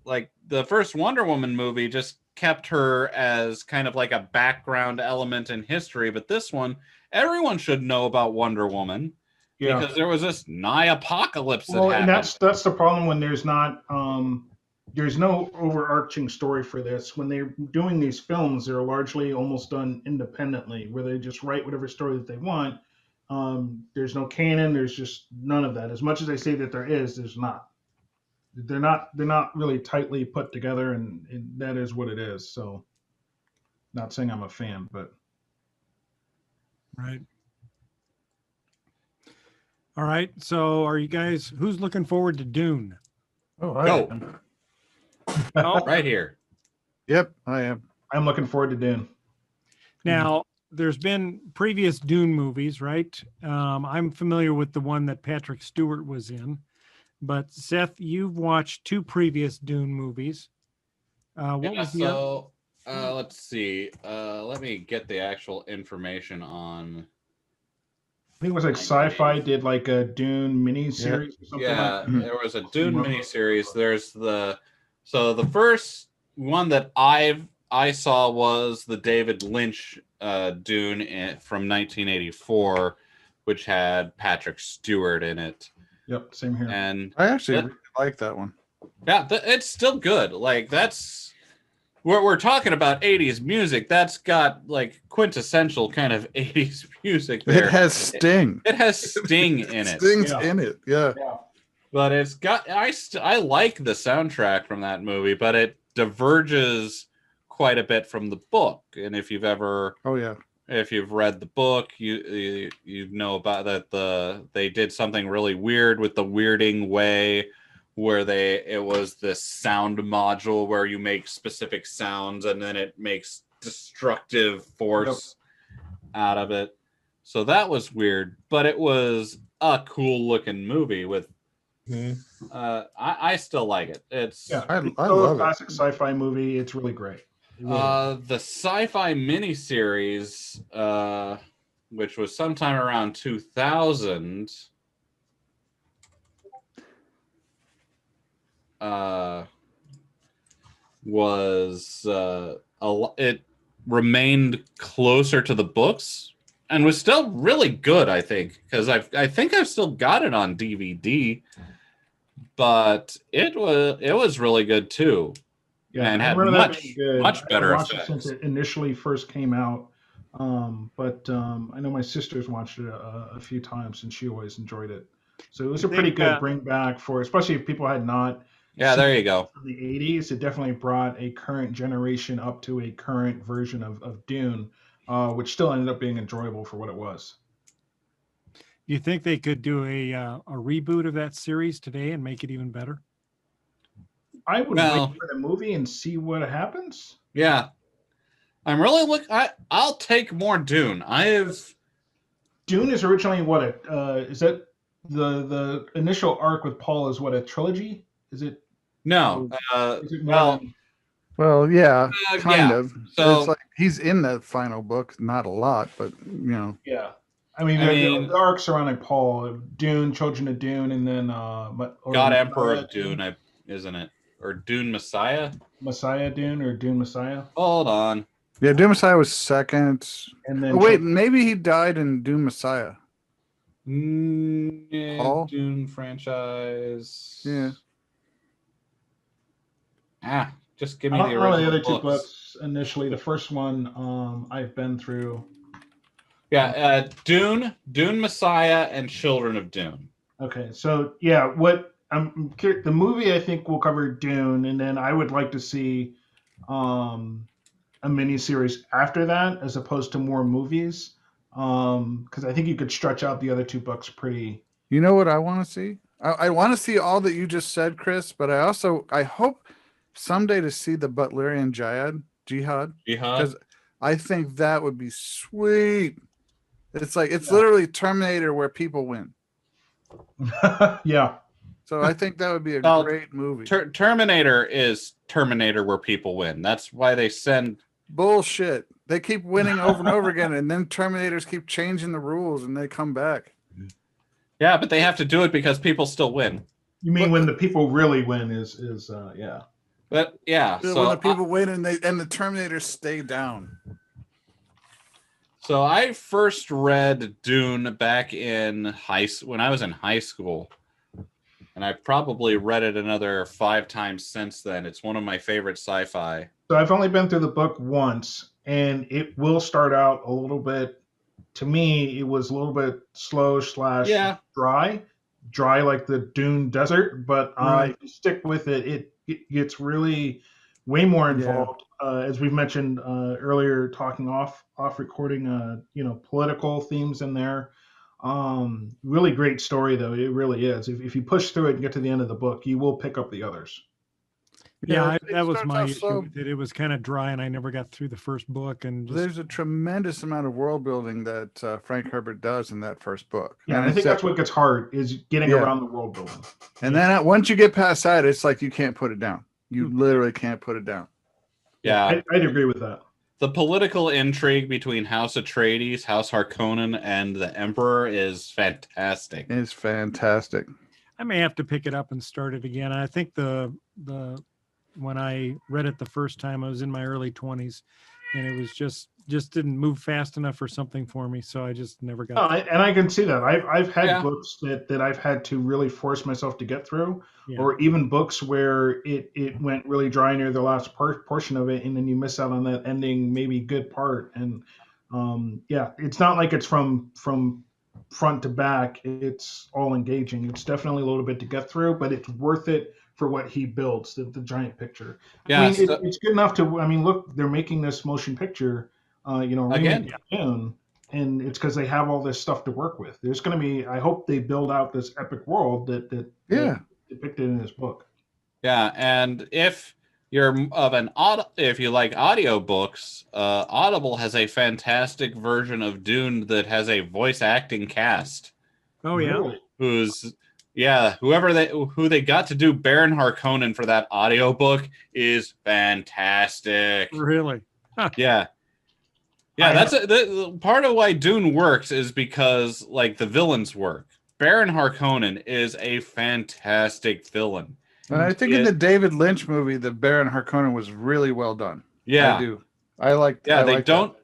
like, the first Wonder Woman movie just kept her as kind of like a background element in history, but this one, everyone should know about Wonder Woman because there was this nigh apocalypse that happened. And that's the problem when there's not there's no overarching story for this. When they're doing these films, they're largely almost done independently, where they just write whatever story that they want. There's no canon. There's just none of that. As much as they say that there's not. They're not really tightly put together, and that is what it is. So, not saying I'm a fan, but right. All right. So, are you guys? Who's looking forward to Dune? Oh, I am. Oh, right here. Yep, I am. I'm looking forward to Dune. Now, there's been previous Dune movies, right? I'm familiar with the one that Patrick Stewart was in, but Seth, you've watched two previous Dune movies. Let's see. Let me get the actual information on. I think it was like Sci-Fi did like a Dune miniseries or something. Yeah, there was a Dune miniseries. There's the first one that I saw was the David Lynch Dune from 1984, which had Patrick Stewart in it. Yep, same here. And I actually really like that one. Yeah, it's still good. Like, that's we're talking about 80s music. That's got like quintessential kind of 80s music there. It has Sting. It has Sting in it. Sting's in it. Yeah. But it's got I like the soundtrack from that movie, but diverges quite a bit from the book. And if you've ever if you've read the book, you know about that they did something really weird with the Weirding Way, where it was this sound module where you make specific sounds and then it makes destructive force out of it. So that was weird, but it was a cool looking movie with I still like it. It's I love a classic sci-fi movie. It's really great. The sci-fi miniseries, which was sometime around 2000, it remained closer to the books and was still really good, I think, because I think I've still got it on DVD, but it was really good too. Yeah, and had much better effects. I watched it since it initially first came out, but I know my sister's watched it a few times and she always enjoyed it. So it was a pretty good bring back for, especially if people had not. Yeah, there you go. From the 80s, it definitely brought a current generation up to a current version of Dune, which still ended up being enjoyable for what it was. You think they could do a reboot of that series today and make it even better? I would wait for the movie and see what happens. Yeah, I'm really I'll take more Dune. Dune is originally what is that the initial arc with Paul is what, a trilogy? Is it? No. Is it well, yeah, kind of. So it's like he's in the final book, not a lot, but you know. Yeah. I mean, the arcs surrounding Paul, Dune, Children of Dune, and then God Emperor of Dune, isn't it? Or Dune Messiah? Messiah Dune or Dune Messiah? Hold on. Yeah, Dune Messiah was second. And then maybe he died in Dune Messiah. Paul? Dune franchise. Yeah. Just give me the original the other books. two books initially. The first one I've been through. Yeah, Dune Messiah, and Children of Dune. Okay, so yeah, I'm curious, the movie I think will cover Dune, and then I would like to see a miniseries after that, as opposed to more movies, because I think you could stretch out the other two books pretty. You know what I want to see? I want to see all that you just said, Chris, but I hope someday to see the Butlerian Jihad, because I think that would be sweet. It's like literally Terminator where people win. Yeah. So I think that would be a great movie. Terminator is Terminator where people win. That's why they send bullshit. They keep winning over and over again, and then Terminators keep changing the rules, and they come back. Yeah, but they have to do it because people still win. You mean when the people really win is yeah. But yeah, so when the people win and the Terminators stay down. So I first read Dune back when I was in high school, and I've probably read it another 5 times since then. It's one of my favorite sci-fi. So I've only been through the book once, and it will start out a little bit. To me, it was a little bit slow / dry like the Dune desert. But if you stick with it, it gets really way more involved. As we've mentioned earlier, talking off recording, political themes in there. Really great story, though. It really is. If you push through it and get to the end of the book, you will pick up the others. Yeah, that was my issue. That it was kind of dry, and I never got through the first book. And there's a tremendous amount of world building that Frank Herbert does in that first book. Yeah, and I think that's what gets hard is getting around the world building. And then once you get past that, it's like you can't put it down. You literally can't put it down. Yeah, I'd agree with that. The political intrigue between House Atreides, House Harkonnen, and the Emperor is fantastic. It's fantastic. I may have to pick it up and start it again. I think when I read it the first time, I was in my early 20s, and it was just didn't move fast enough or something for me, so I just never got and I can see that. I've had books that I've had to really force myself to get through, or even books where it went really dry near the last portion of it, and then you miss out on that ending, maybe good part. And it's not like it's from front to back. It's all engaging. It's definitely a little bit to get through, but it's worth it for what he builds, the giant picture. Yeah, I mean, it's good enough to. I mean, look, they're making this motion picture, again, and it's because they have all this stuff to work with. There's going to be. I hope they build out this epic world that depicted in his book. Yeah, and if you're if you like audiobooks, Audible has a fantastic version of Dune that has a voice acting cast. Oh yeah, who they got to do Baron Harkonnen for that audiobook is fantastic. Really? Huh. Yeah. That's the part of why Dune works is because like the villains work. Baron Harkonnen is a fantastic villain. And I think in the David Lynch movie, the Baron Harkonnen was really well done. Yeah, I do. I like. Yeah, they don't. That.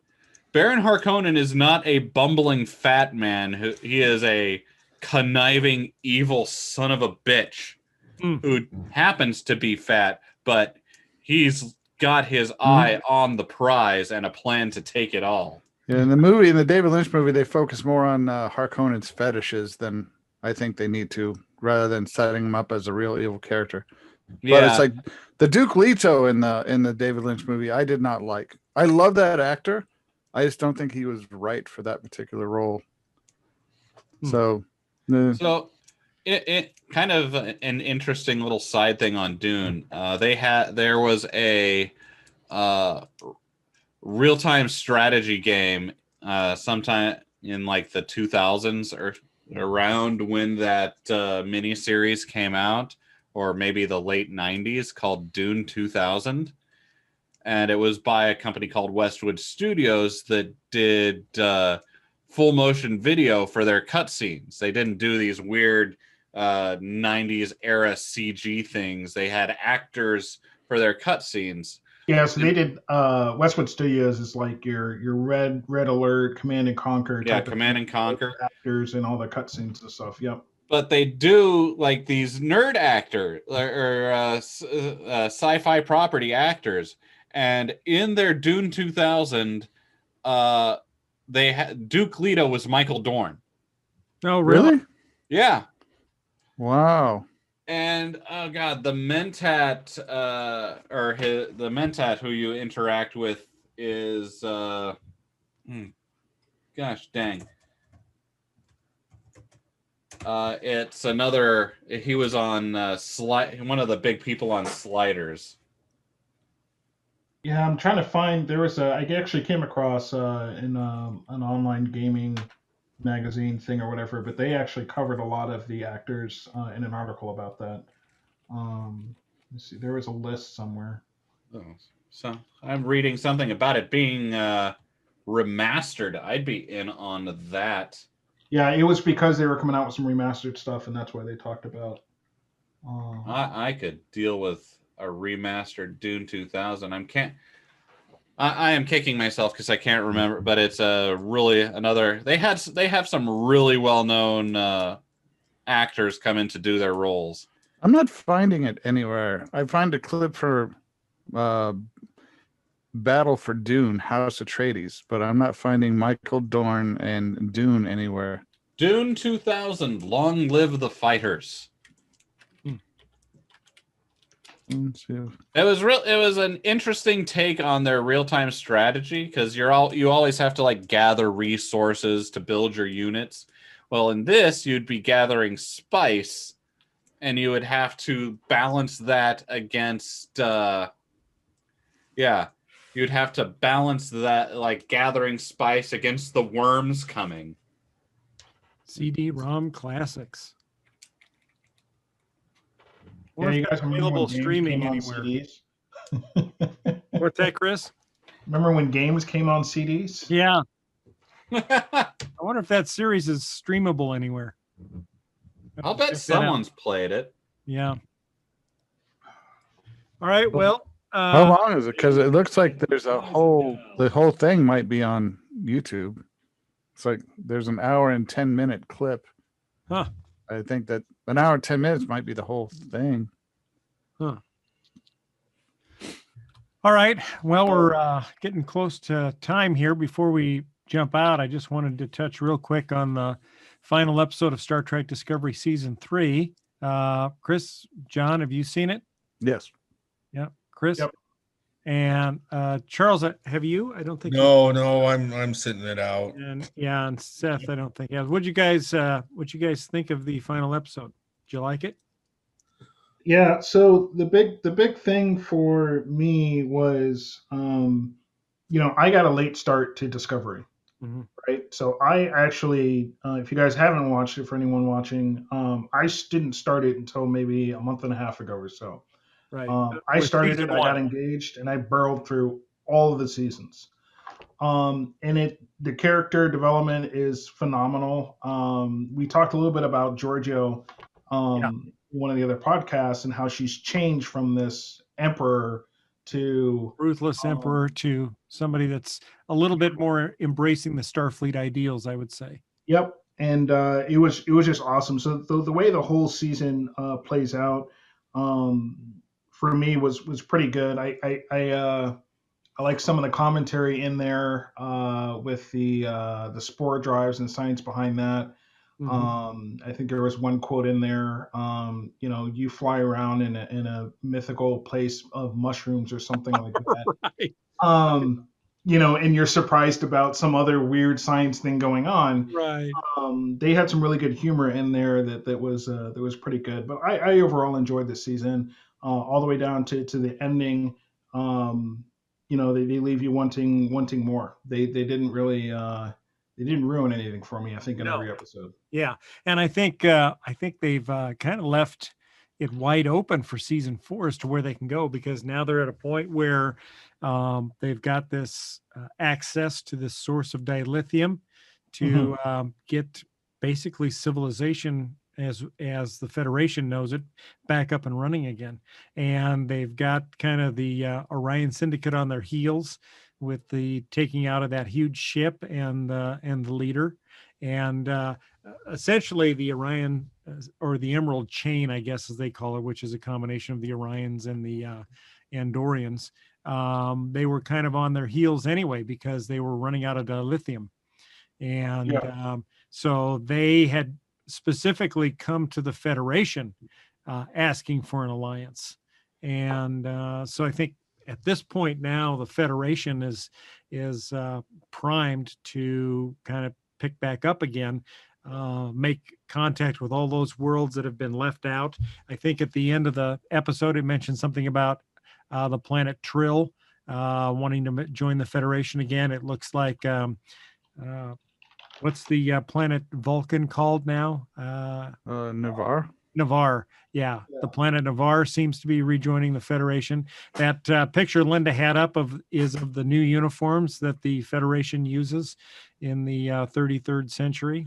Baron Harkonnen is not a bumbling fat man. He is a conniving, evil son of a bitch who happens to be fat, but he's got his eye on the prize and a plan to take it all. Yeah, in the David Lynch movie, they focus more on Harkonnen's fetishes than I think they need to, rather than setting him up as a real evil character. Yeah. But it's like the Duke Leto in the David Lynch movie, I did not like. I love that actor. I just don't think he was right for that particular role. So it kind of an interesting little side thing on Dune. There was a real-time strategy game sometime in like the 2000s or around when that miniseries came out, or maybe the late 90s, called Dune 2000. And it was by a company called Westwood Studios that did full motion video for their cutscenes. They didn't do these weird 90s era CG things. They had actors for their cutscenes. Yeah, so they did. Westwood Studios is like your Red Alert, Command and Conquer. Yeah, Command and Conquer actors and all the cutscenes and stuff. Yep. But they do like these nerd actors or sci-fi property actors, and in their Dune 2000, they had Duke Leto was Michael Dorn. Oh, really? Yeah. Wow. And oh god, the Mentat the Mentat who you interact with is gosh dang. It's another. He was on one of the big people on Sliders. Yeah, I'm trying to find. I actually came across in an online gaming magazine thing or whatever, but they actually covered a lot of the actors in an article about that. Let's see, there was a list somewhere. Oh, so I'm reading something about it being remastered. I'd be in on that. Yeah, it was because they were coming out with some remastered stuff, and that's why they talked about. I could deal with a remastered Dune 2000. I am kicking myself because I can't remember, but it's really another. They have some really well known actors come in to do their roles. I'm not finding it anywhere. I find a clip for Battle for Dune, House Atreides, but I'm not finding Michael Dorn and Dune anywhere. Dune 2000, Long Live the Fighters. It was an interesting take on their real-time strategy, because you always have to like gather resources to build your units. Well, in this, you'd be gathering spice, and you would have to balance that against you'd have to balance that, like gathering spice against the worms coming. CD-ROM classics. Yeah, you guys available streaming anywhere. What's that, Chris? Remember when games came on CDs? Yeah. I wonder if that series is streamable anywhere. I'll bet someone's played it. Yeah. All right. Well, how long is it? Because it looks like there's the whole thing might be on YouTube. It's like there's an hour and 10-minute clip. Huh. I think that an hour and 10 minutes might be the whole thing. Huh. All right. Well, we're getting close to time here. Before we jump out, I just wanted to touch real quick on the final episode of Star Trek Discovery Season 3. Chris, John, have you seen it? Yes. Yeah. Chris? Yep. And Charles, have you? I don't think. No, I'm sitting it out. And Seth, I don't think. Yeah. What'd you guys think of the final episode? Did you like it? Yeah. So the big thing for me was, I got a late start to Discovery. Mm-hmm. Right. So I actually, if you guys haven't watched it, for anyone watching, I didn't start it until maybe a month and a half ago or so. Right. I started it, I got engaged, and I burrowed through all of the seasons. And the character development is phenomenal. We talked a little bit about Giorgio, one of the other podcasts, and how she's changed from this emperor to ruthless emperor to somebody that's a little bit more embracing the Starfleet ideals, I would say. Yep. And it was just awesome. So the way the whole season plays out, for me was pretty good. I like some of the commentary in there with the spore drives and science behind that. Mm-hmm. I think there was one quote in there. You fly around in a mythical place of mushrooms or something like that. Right. And you're surprised about some other weird science thing going on. Right. They had some really good humor in there that was pretty good. But I overall enjoyed this season. All the way down to the ending. They leave you wanting more. They didn't really they didn't ruin anything for me, I think, in every episode. Yeah, and I think they've kind of left it wide open for season 4 as to where they can go, because now they're at a point where they've got this access to this source of dilithium to get basically civilization as the Federation knows it back up and running again. And they've got kind of the Orion Syndicate on their heels with the taking out of that huge ship and the leader. And essentially the Orion or the Emerald Chain, I guess, as they call it, which is a combination of the Orions and the Andorians. They were kind of on their heels anyway, because they were running out of dilithium. And so they had specifically come to the Federation asking for an alliance. And so I think at this point now, the Federation is primed to kind of pick back up again, make contact with all those worlds that have been left out. I think at the end of the episode, it mentioned something about the planet Trill wanting to join the Federation again. It looks like what's the planet Vulcan called now? Navarre. Navarre. Yeah. The planet Navarre seems to be rejoining the Federation. That picture Linda had up is of the new uniforms that the Federation uses in the 33rd century.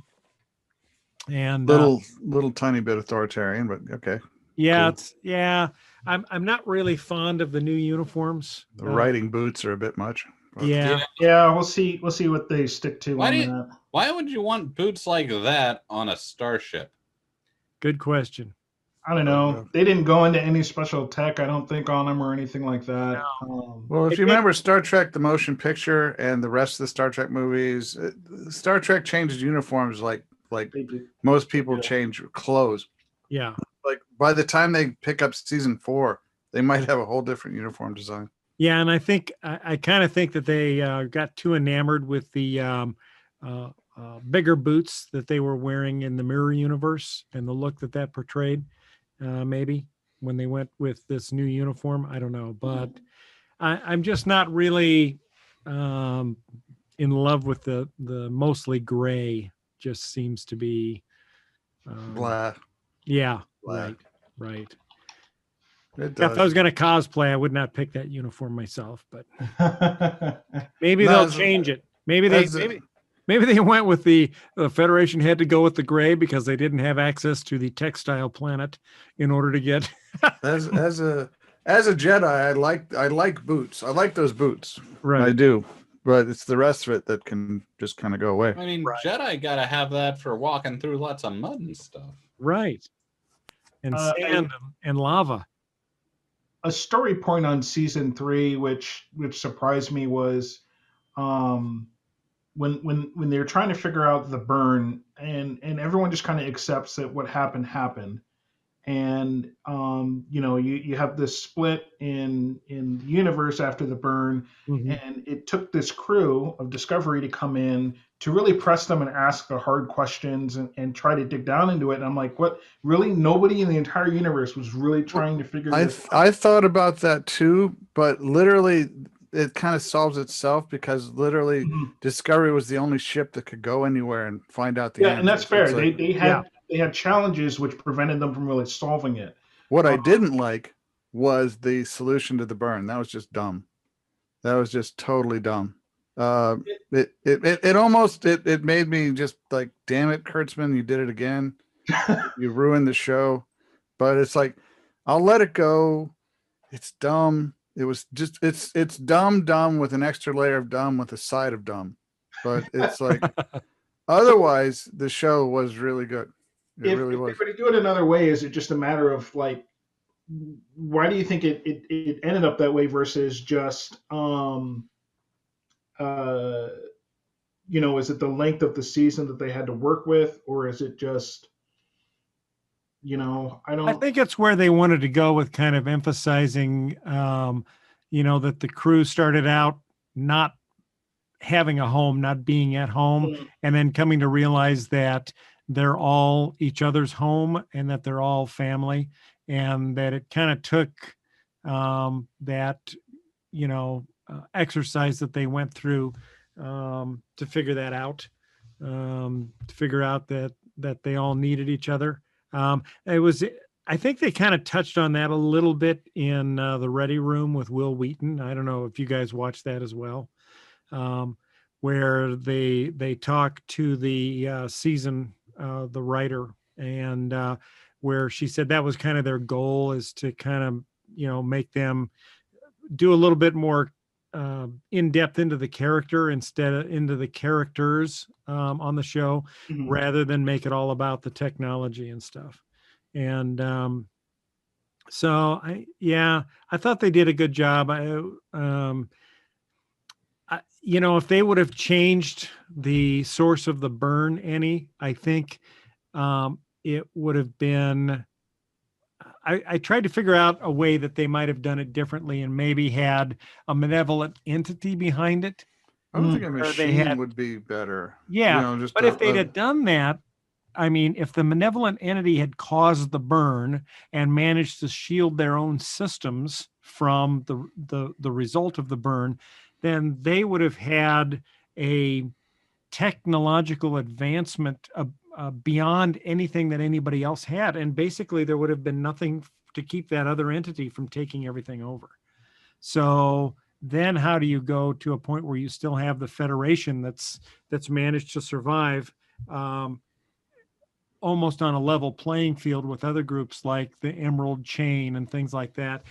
And little tiny bit authoritarian, but okay. Yeah, cool. I'm not really fond of the new uniforms. The riding boots are a bit much. Yeah. We'll see what they stick to. Why would you want boots like that on a starship? Good question. I don't know. They didn't go into any special tech, I don't think, on them or anything like that. Well, if you remember Star Trek, the motion picture, and the rest of the Star Trek movies, Star Trek changes uniforms like most people change clothes. Yeah. Like by the time they pick up season 4, they might have a whole different uniform design. Yeah, and I think I kind of think that they got too enamored with the bigger boots that they were wearing in the Mirror universe and the look that portrayed. Maybe when they went with this new uniform, I don't know, but I'm just not really in love with the mostly gray. Just seems to be blah. Yeah, blah. Right. If I was going to cosplay, I would not pick that uniform myself, but maybe they'll change it. Maybe they went with the Federation had to go with the gray because they didn't have access to the textile planet in order to get. as a Jedi, I like boots. I like those boots. Right. I do. But it's the rest of it that can just kind of go away. I mean, Jedi got to have that for walking through lots of mud and stuff. Right. And sand and lava. A story point on season 3, which surprised me, was when they're trying to figure out the burn, and everyone just kind of accepts that what happened. and you have this split in the universe after the burn, and it took this crew of Discovery to come in to really press them and ask the hard questions and try to dig down into it. And I'm like, what? Really? Nobody in the entire universe was really trying to figure this out? I thought about that too, but literally it kind of solves itself because literally Discovery was the only ship that could go anywhere and find out the answers. And that's fair. They had challenges which prevented them from really solving it. What I didn't like was the solution to the burn. That was just dumb. That was just totally dumb. It almost made me just like, damn it, Kurtzman, you did it again. You ruined the show. But it's like, I'll let it go. It's dumb. It was just it's dumb with an extra layer of dumb with a side of dumb. But it's like otherwise the show was really good. It really was. If they do it another way, is it just a matter of like, why do you think it ended up that way versus just is it the length of the season that they had to work with, or is it just I think it's where they wanted to go with kind of emphasizing that the crew started out not having a home, not being at home, and then coming to realize that they're all each other's home and that they're all family, and that it kind of took that exercise that they went through to figure that out, to figure out that they all needed each other. I think they kind of touched on that a little bit in the Ready Room with Will Wheaton. I don't know if you guys watched that as well, where they talk to the season, the writer, and where she said that was kind of their goal, is to kind of, make them do a little bit more in depth into the character instead of into the characters on the show, rather than make it all about the technology and stuff. And so I thought they did a good job. If they would have changed the source of the burn any, I think it would have been. I tried to figure out a way that they might have done it differently and maybe had a malevolent entity behind it. I don't think a machine would be better. Yeah, but if they'd have done that, I mean, if the malevolent entity had caused the burn and managed to shield their own systems from the result of the burn, then they would have had a technological advancement beyond anything that anybody else had. And basically there would have been nothing to keep that other entity from taking everything over. So then how do you go to a point where you still have the Federation that's managed to survive almost on a level playing field with other groups like the Emerald Chain and things like that,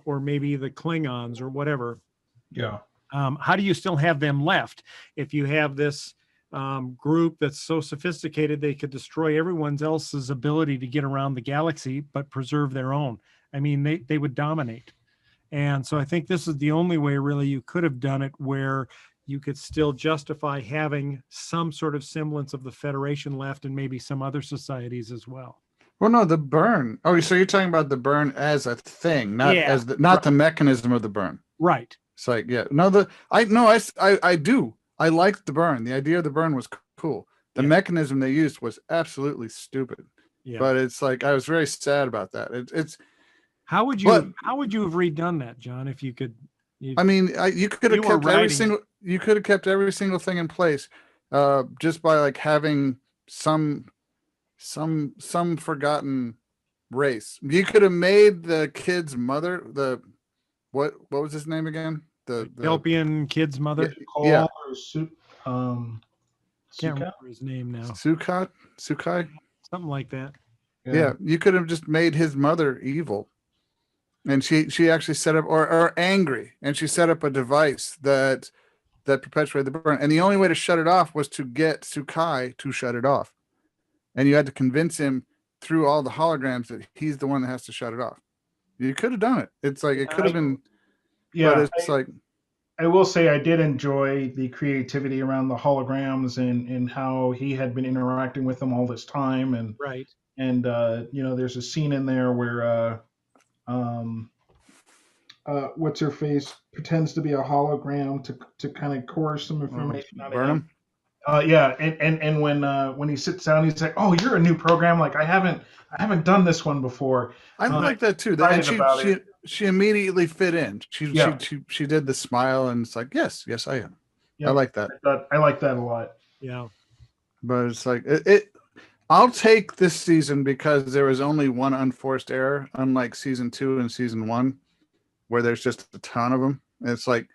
or maybe the Klingons or whatever. Yeah. How do you still have them left if you have this group that's so sophisticated they could destroy everyone else's ability to get around the galaxy but preserve their own? I mean, they would dominate. And so I think this is the only way really you could have done it where you could still justify having some sort of semblance of the Federation left and maybe some other societies as well. Well, no, the burn. Oh, so you're talking about the burn as a thing, not the mechanism of the burn. Right. It's like, I do. I liked the burn. The idea of the burn was cool. The mechanism they used was absolutely stupid. Yeah. But it's like, I was very sad about that. How would you have redone that, John, if you could? You could have kept you could have kept every single thing in place, just by like having some forgotten race. You could have made the kid's mother what was his name again? The Kelpian kid's mother. Yeah. Can't remember his name now. Sukai? Something like that. Yeah, you could have just made his mother evil. And she actually set up or angry, and she set up a device that perpetuated the burn. And the only way to shut it off was to get Sukai to shut it off. And you had to convince him through all the holograms that he's the one that has to shut it off. You could have done it. It's like it could have been. Yeah, but it's like. I will say I did enjoy the creativity around the holograms and how he had been interacting with them all this time, and right. And there's a scene in there where what's her face pretends to be a hologram to kind of coerce some information out of him. Yeah, and when he sits down, he's like, "Oh, you're a new program. Like I haven't done this one before." I like that too. And she immediately fit in. She did the smile, and it's like, yes, I am. Yep. I like that. I like that a lot. Yeah, but it's like it. I'll take this season because there was only one unforced error, unlike season 2 and season 1, where there's just a ton of them. And it's like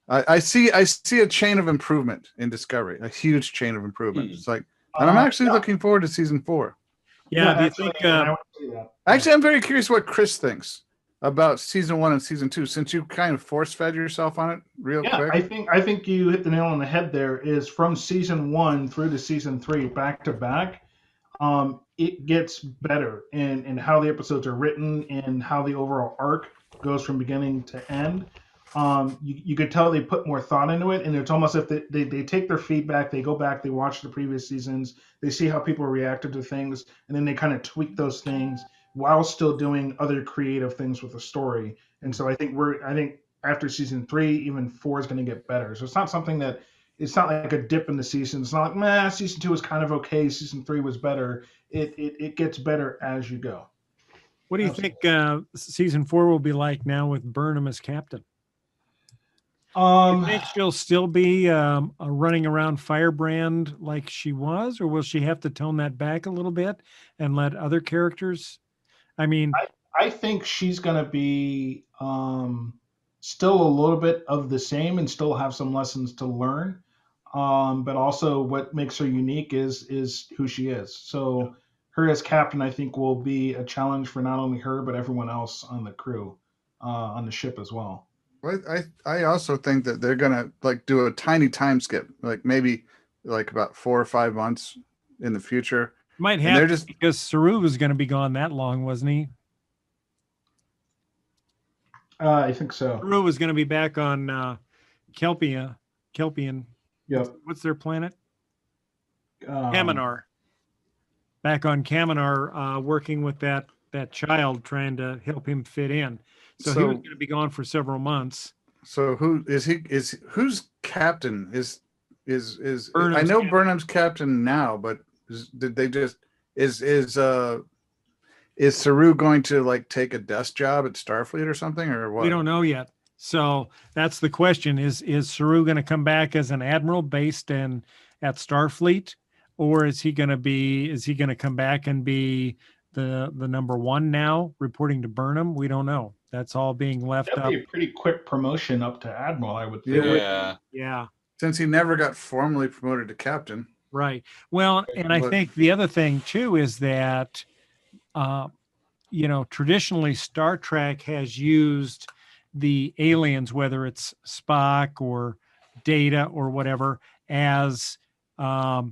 I see a chain of improvement in Discovery, a huge chain of improvement. It's like, and I'm actually looking forward to season 4. Yeah, do you think? Actually, I'm very curious what Chris thinks about season 1 and season 2, since you kind of force-fed yourself on it real quick. I think you hit the nail on the head there. Is from season 1 through to season 3 back to back. It gets better in how the episodes are written and how the overall arc goes from beginning to end. You could tell they put more thought into it, and it's almost if they take their feedback, they go back, they watch the previous seasons, they see how people reacted to things, and then they kind of tweak those things while still doing other creative things with the story. And so I think after season 3, even 4 is going to get better. So it's not something that it's not like a dip in the season. It's not like, season 2 was kind of okay, season 3 was better. It gets better as you go. What do you think season 4 will be like now with Burnham as captain? Do you think she'll still be running around Firebrand like she was, or will she have to tone that back a little bit and let other characters? I mean, I think she's going to be still a little bit of the same and still have some lessons to learn. But also what makes her unique is who she is. So her as captain, I think, will be a challenge for not only her, but everyone else on the crew, on the ship as well. I also think that they're gonna like do a tiny time skip, like maybe like about 4 or 5 months in the future. Might have to, because Saru was going to be gone that long, wasn't he? I think so. Saru was going to be back on Kelpian. Yep. What's their planet? Kaminar. Back on Kaminar, working with that child, trying to help him fit in. So he was going to be gone for several months. So who's captain? Is Burnham's I know captain. Burnham's captain now, but did they just is Saru going to like take a desk job at Starfleet or something, or what? We don't know yet. So that's the question: is Saru going to come back as an admiral based at Starfleet, or is he going to come back and be the number 1 now, reporting to Burnham? We don't know. That's all being left up. That'd be a pretty quick promotion up to admiral, I would think. Yeah. Since he never got formally promoted to captain. Right. Well, and I think the other thing too is that, traditionally Star Trek has used the aliens, whether it's Spock or Data or whatever, as a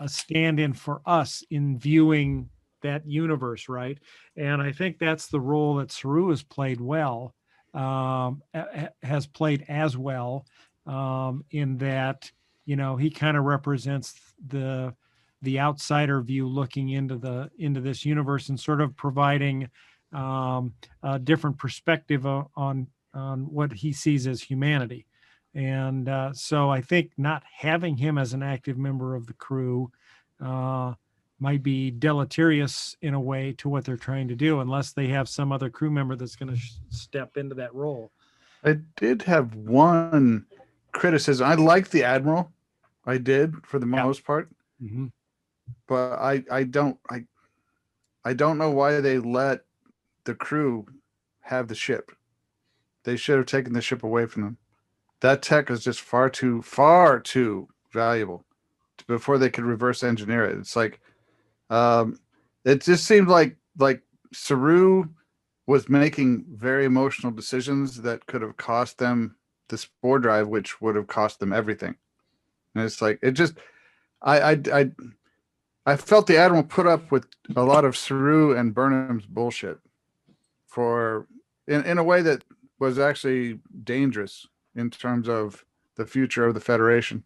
stand-in for us in viewing that universe, right? And I think that's the role that Saru has played well, has played as well, in that, he kind of represents the outsider view looking into this universe and sort of providing a different perspective on what he sees as humanity. And so I think not having him as an active member of the crew might be deleterious in a way to what they're trying to do, unless they have some other crew member that's going to step into that role. I did have one criticism. I liked the Admiral. I did, for the most part. Mm-hmm. But I don't know why they let the crew have the ship. They should have taken the ship away from them. That tech is just far too valuable before they could reverse engineer it. It's like, it just seemed like Saru was making very emotional decisions that could have cost them the spore drive, which would have cost them everything. And it's like, it just, I felt the Admiral put up with a lot of Saru and Burnham's bullshit in a way that was actually dangerous in terms of the future of the Federation.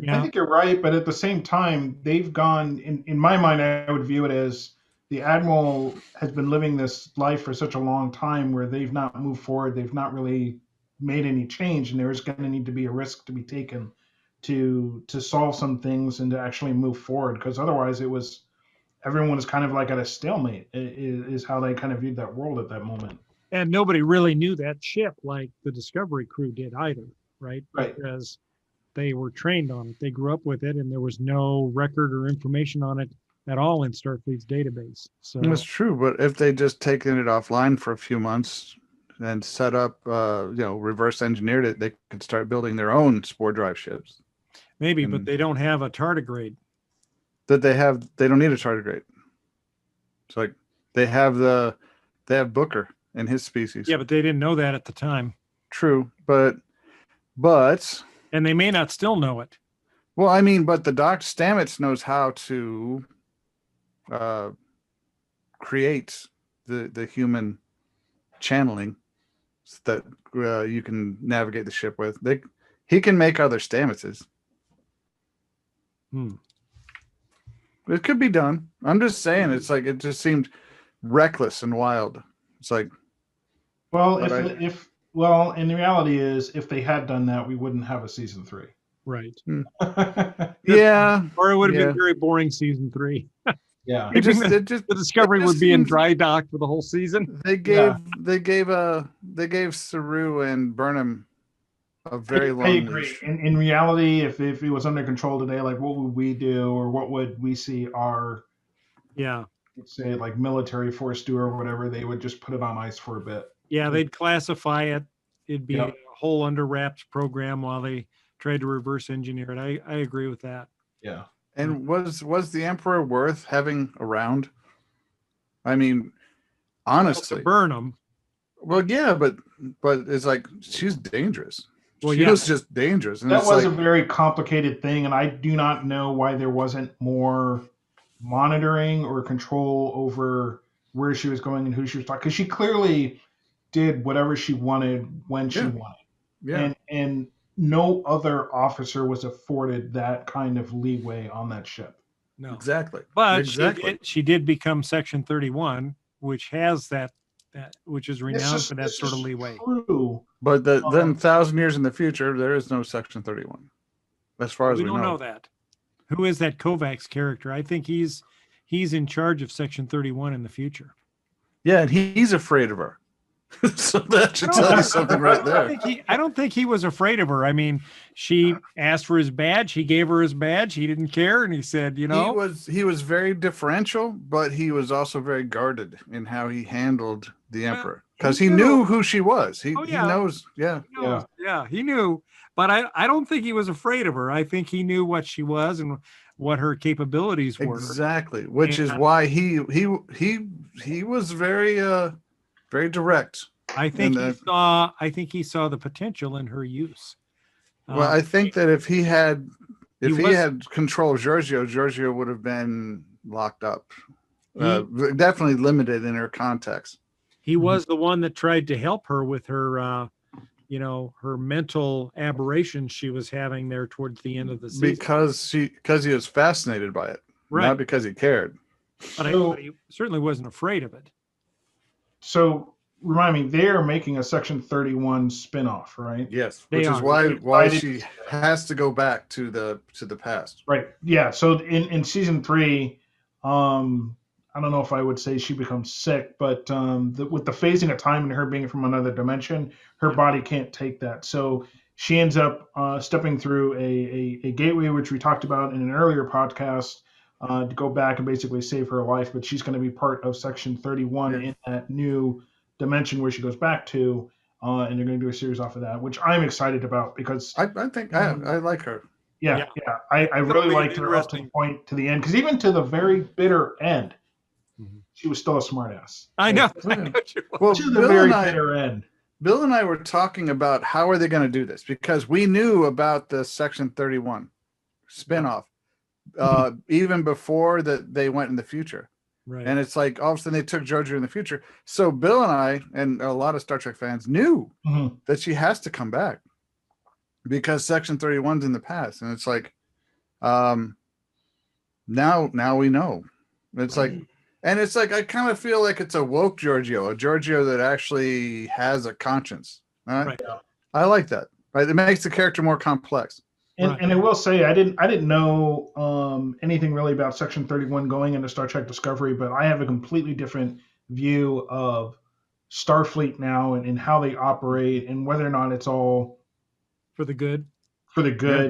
I think you're right, but at the same time, they've gone. In my mind, I would view it as the Admiral has been living this life for such a long time where they've not moved forward. They've not really made any change, and there's going to need to be a risk to be taken to solve some things and to actually move forward. Because otherwise, everyone was kind of like at a stalemate. Is how they kind of viewed that world at that moment. And nobody really knew that ship like the Discovery crew did either, right? Right. Because they were trained on it. They grew up with it, and there was no record or information on it at all in Starfleet's database. So that's true. But if they just taken it offline for a few months and set up, reverse engineered it, they could start building their own spore drive ships. Maybe, but they don't have a tardigrade. They don't need a tardigrade. It's like they have Booker and his species. Yeah, but they didn't know that at the time. True, but and they may not still know it. Well, I mean, but the Doc Stamets knows how to create the human channeling that you can navigate the ship with. He can make other Stametses. It could be done. I'm just saying, it's like it just seemed reckless and wild. It's like, well, and the reality is, if they had done that, we wouldn't have a season 3. Right. Yeah. Or it would have been very boring season 3. Yeah. The Discovery would be in dry dock for the whole season. They gave Saru and Burnham a very long. I agree. In reality, if it was under control today, like what would we do, or what would we see our, let's say like military force do or whatever? They would just put it on ice for a bit. Yeah, they'd classify it. It'd be a whole under wraps program while they tried to reverse engineer it. I agree with that. Yeah. And was the Emperor worth having around? I mean, honestly, to burn them. Well, yeah, but it's like she's dangerous. Well, she was just dangerous. And that was a very complicated thing, and I do not know why there wasn't more monitoring or control over where she was going and who she was talking. Because she clearly did whatever she wanted when she wanted. Yeah. And no other officer was afforded that kind of leeway on that ship. No. Exactly. But she did become Section 31, which has that which is renowned for that sort of leeway. True. But then 1,000 years in the future, there is no Section 31. As far as we don't know that. Who is that Kovacs character? I think he's in charge of Section 31 in the future. Yeah, and he's afraid of her. So that should tell you something right there. I don't think he was afraid of her. I mean, she asked for his badge. He gave her his badge. He didn't care, and he said, He was very differential, but he was also very guarded in how he handled the Emperor, because he knew who she was. He knows. Yeah. He knew. But I don't think he was afraid of her. I think he knew what she was and what her capabilities were. Exactly, which is why he was very very direct. I think he saw the potential in her use. Well, I think that if he had control of Giorgio would have been locked up. Definitely limited in her context. He was the one that tried to help her with her her mental aberrations she was having there towards the end of the season. Because he was fascinated by it, not because he cared. But he certainly wasn't afraid of it. So remind me, they are making a Section 31 spinoff, right? Yes, which is why she has to go back to the past. Right. Yeah. So in season 3, I don't know if I would say she becomes sick, but with the phasing of time and her being from another dimension, her body can't take that. So she ends up stepping through a gateway, which we talked about in an earlier podcast, to go back and basically save her life. But she's going to be part of Section 31 in that new dimension where she goes back to, and they're going to do a series off of that, which I'm excited about because I think I like her. Yeah. I really liked her up to the point to the end, because even to the very bitter end, she was still a smartass. I know. Well, to the very bitter end. Bill and I were talking about how are they going to do this, because we knew about the Section 31 spinoff even before that they went in the future. Right. And it's like all of a sudden they took Georgia in the future. So Bill and I and a lot of Star Trek fans knew that she has to come back because Section 31's in the past. And it's like, Now we know. It's like, and it's like, I kind of feel like it's a woke Giorgio, a Giorgio that actually has a conscience. Right. I like that. Right. It makes the character more complex. And I will say, I didn't know anything really about Section 31 going into Star Trek Discovery, but I have a completely different view of Starfleet now and how they operate and whether or not it's all for the good. Yeah.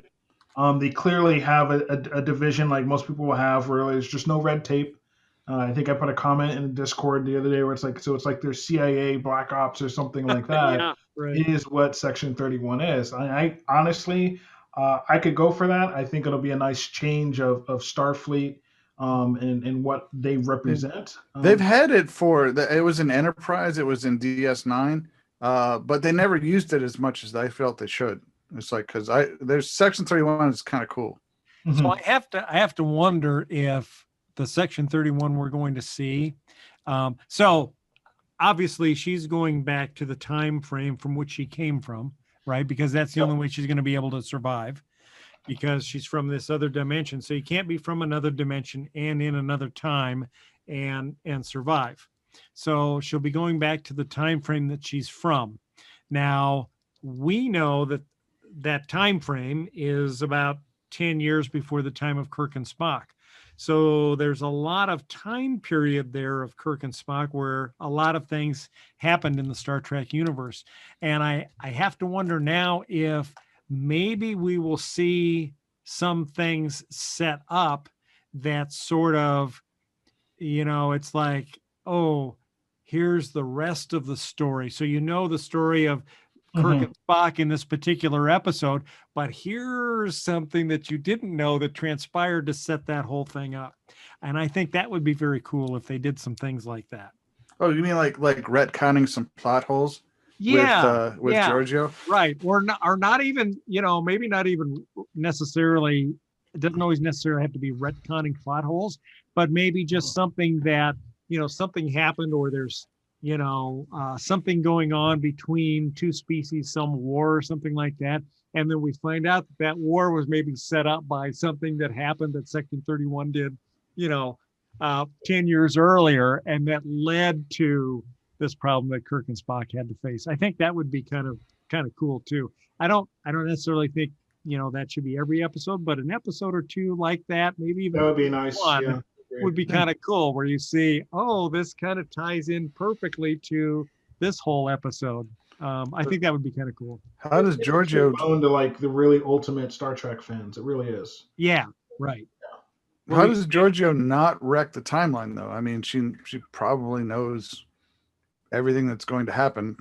They clearly have a division like most people will have, where there's just no red tape. I think I put a comment in the Discord the other day where it's like there's CIA Black Ops or something like that. Yeah, right. It is what Section 31 is. I honestly, I could go for that. I think it'll be a nice change of Starfleet and what they represent. They've had it it was in Enterprise, it was in DS9, but they never used it as much as I felt they should. It's like, because there's Section 31 is kind of cool. So I have to wonder if the Section 31 we're going to see. So obviously she's going back to the time frame from which she came from, right? Because that's the only way she's going to be able to survive, because she's from this other dimension. So you can't be from another dimension and in another time and survive. So she'll be going back to the time frame that she's from. Now, we know that time frame is about 10 years before the time of Kirk and Spock. So there's a lot of time period there of Kirk and Spock where a lot of things happened in the Star Trek universe. And I have to wonder now if maybe we will see some things set up that sort of, it's like, oh, here's the rest of the story. So the story of Kirk and Spock in this particular episode, but here's something that you didn't know that transpired to set that whole thing up. And I think that would be very cool if they did some things like that. Oh, you mean like retconning some plot holes? Yeah, with Giorgio, right? Or not even, maybe not even necessarily. It doesn't always necessarily have to be retconning plot holes, but maybe just something that something happened, or there's something going on between two species, some war or something like that. And then we find out that war was maybe set up by something that happened that Section 31 did, 10 years earlier. And that led to this problem that Kirk and Spock had to face. I think that would be kind of cool too. I don't necessarily think, that should be every episode, but an episode or two like that, maybe even that would be nice. One, would be kind of cool, where you see, oh, this kind of ties in perfectly to this whole episode. I think that would be kind of cool. How does Giorgio own to like the really ultimate Star Trek fans? It really is. Yeah, right. Yeah. How does Giorgio not wreck the timeline though? I mean, she probably knows everything that's going to happen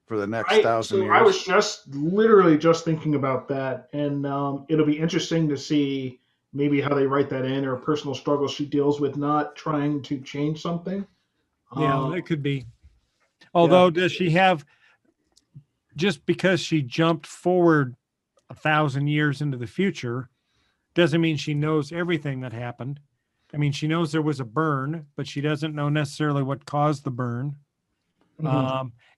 for the next 1,000 years. I was literally just thinking about that, and it'll be interesting to see maybe how they write that in, or personal struggles she deals with not trying to change something. Yeah, it could be. Although, does she have, just because she jumped forward 1,000 years into the future, doesn't mean she knows everything that happened. I mean, she knows there was a burn, but she doesn't know necessarily what caused the burn.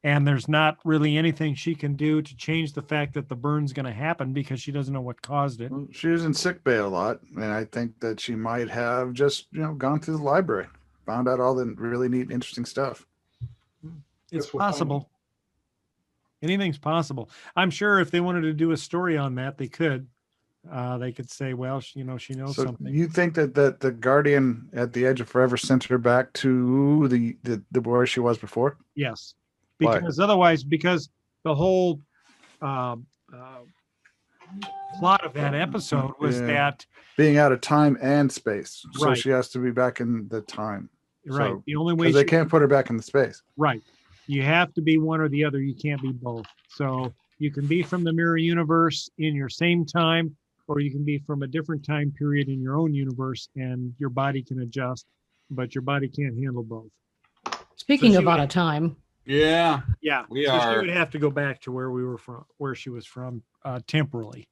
And there's not really anything she can do to change the fact that the burn's going to happen, because she doesn't know what caused it. Well, she was in sick bay a lot, and I think that she might have just gone through the library, found out all the really neat, interesting stuff. It's possible. Anything's possible. I'm sure if they wanted to do a story on that, they could. They could say, well, she knows something. You think that the Guardian at the Edge of Forever sent her back to the where she was before? Yes. Because otherwise, because the whole plot of that episode was that being out of time and space, so right. she has to be back in the time. Right. So, the only way they can't put her back in the space. Right. You have to be one or the other. You can't be both. So you can be from the mirror universe in your same time, or you can be from a different time period in your own universe, and your body can adjust, but your body can't handle both. Speaking of out of time. Yeah. She would have to go back to where she was from temporally.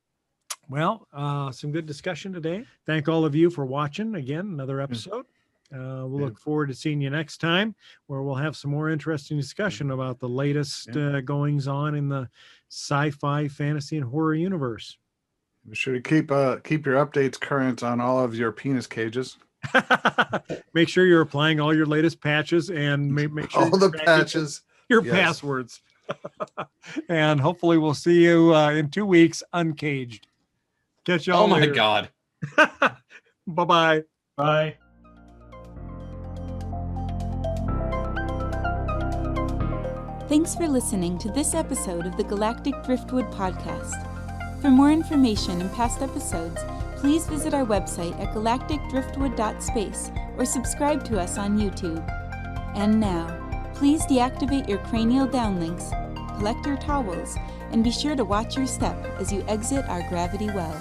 Well, some good discussion today. Thank all of you for watching again, another episode. We'll look forward to seeing you next time, where we'll have some more interesting discussion about the latest goings on in the sci-fi, fantasy, and horror universe. Be sure to keep your updates current on all of your penis cages. Make sure you're applying all your latest patches and make sure all the patches, your passwords. And hopefully we'll see you in 2 weeks uncaged. Catch y'all later. My God. Bye-bye. Bye. Thanks for listening to this episode of the Galactic Driftwood Podcast. For more information and past episodes, please visit our website at galacticdriftwood.space or subscribe to us on YouTube. And now, please deactivate your cranial downlinks, collect your towels, and be sure to watch your step as you exit our gravity well.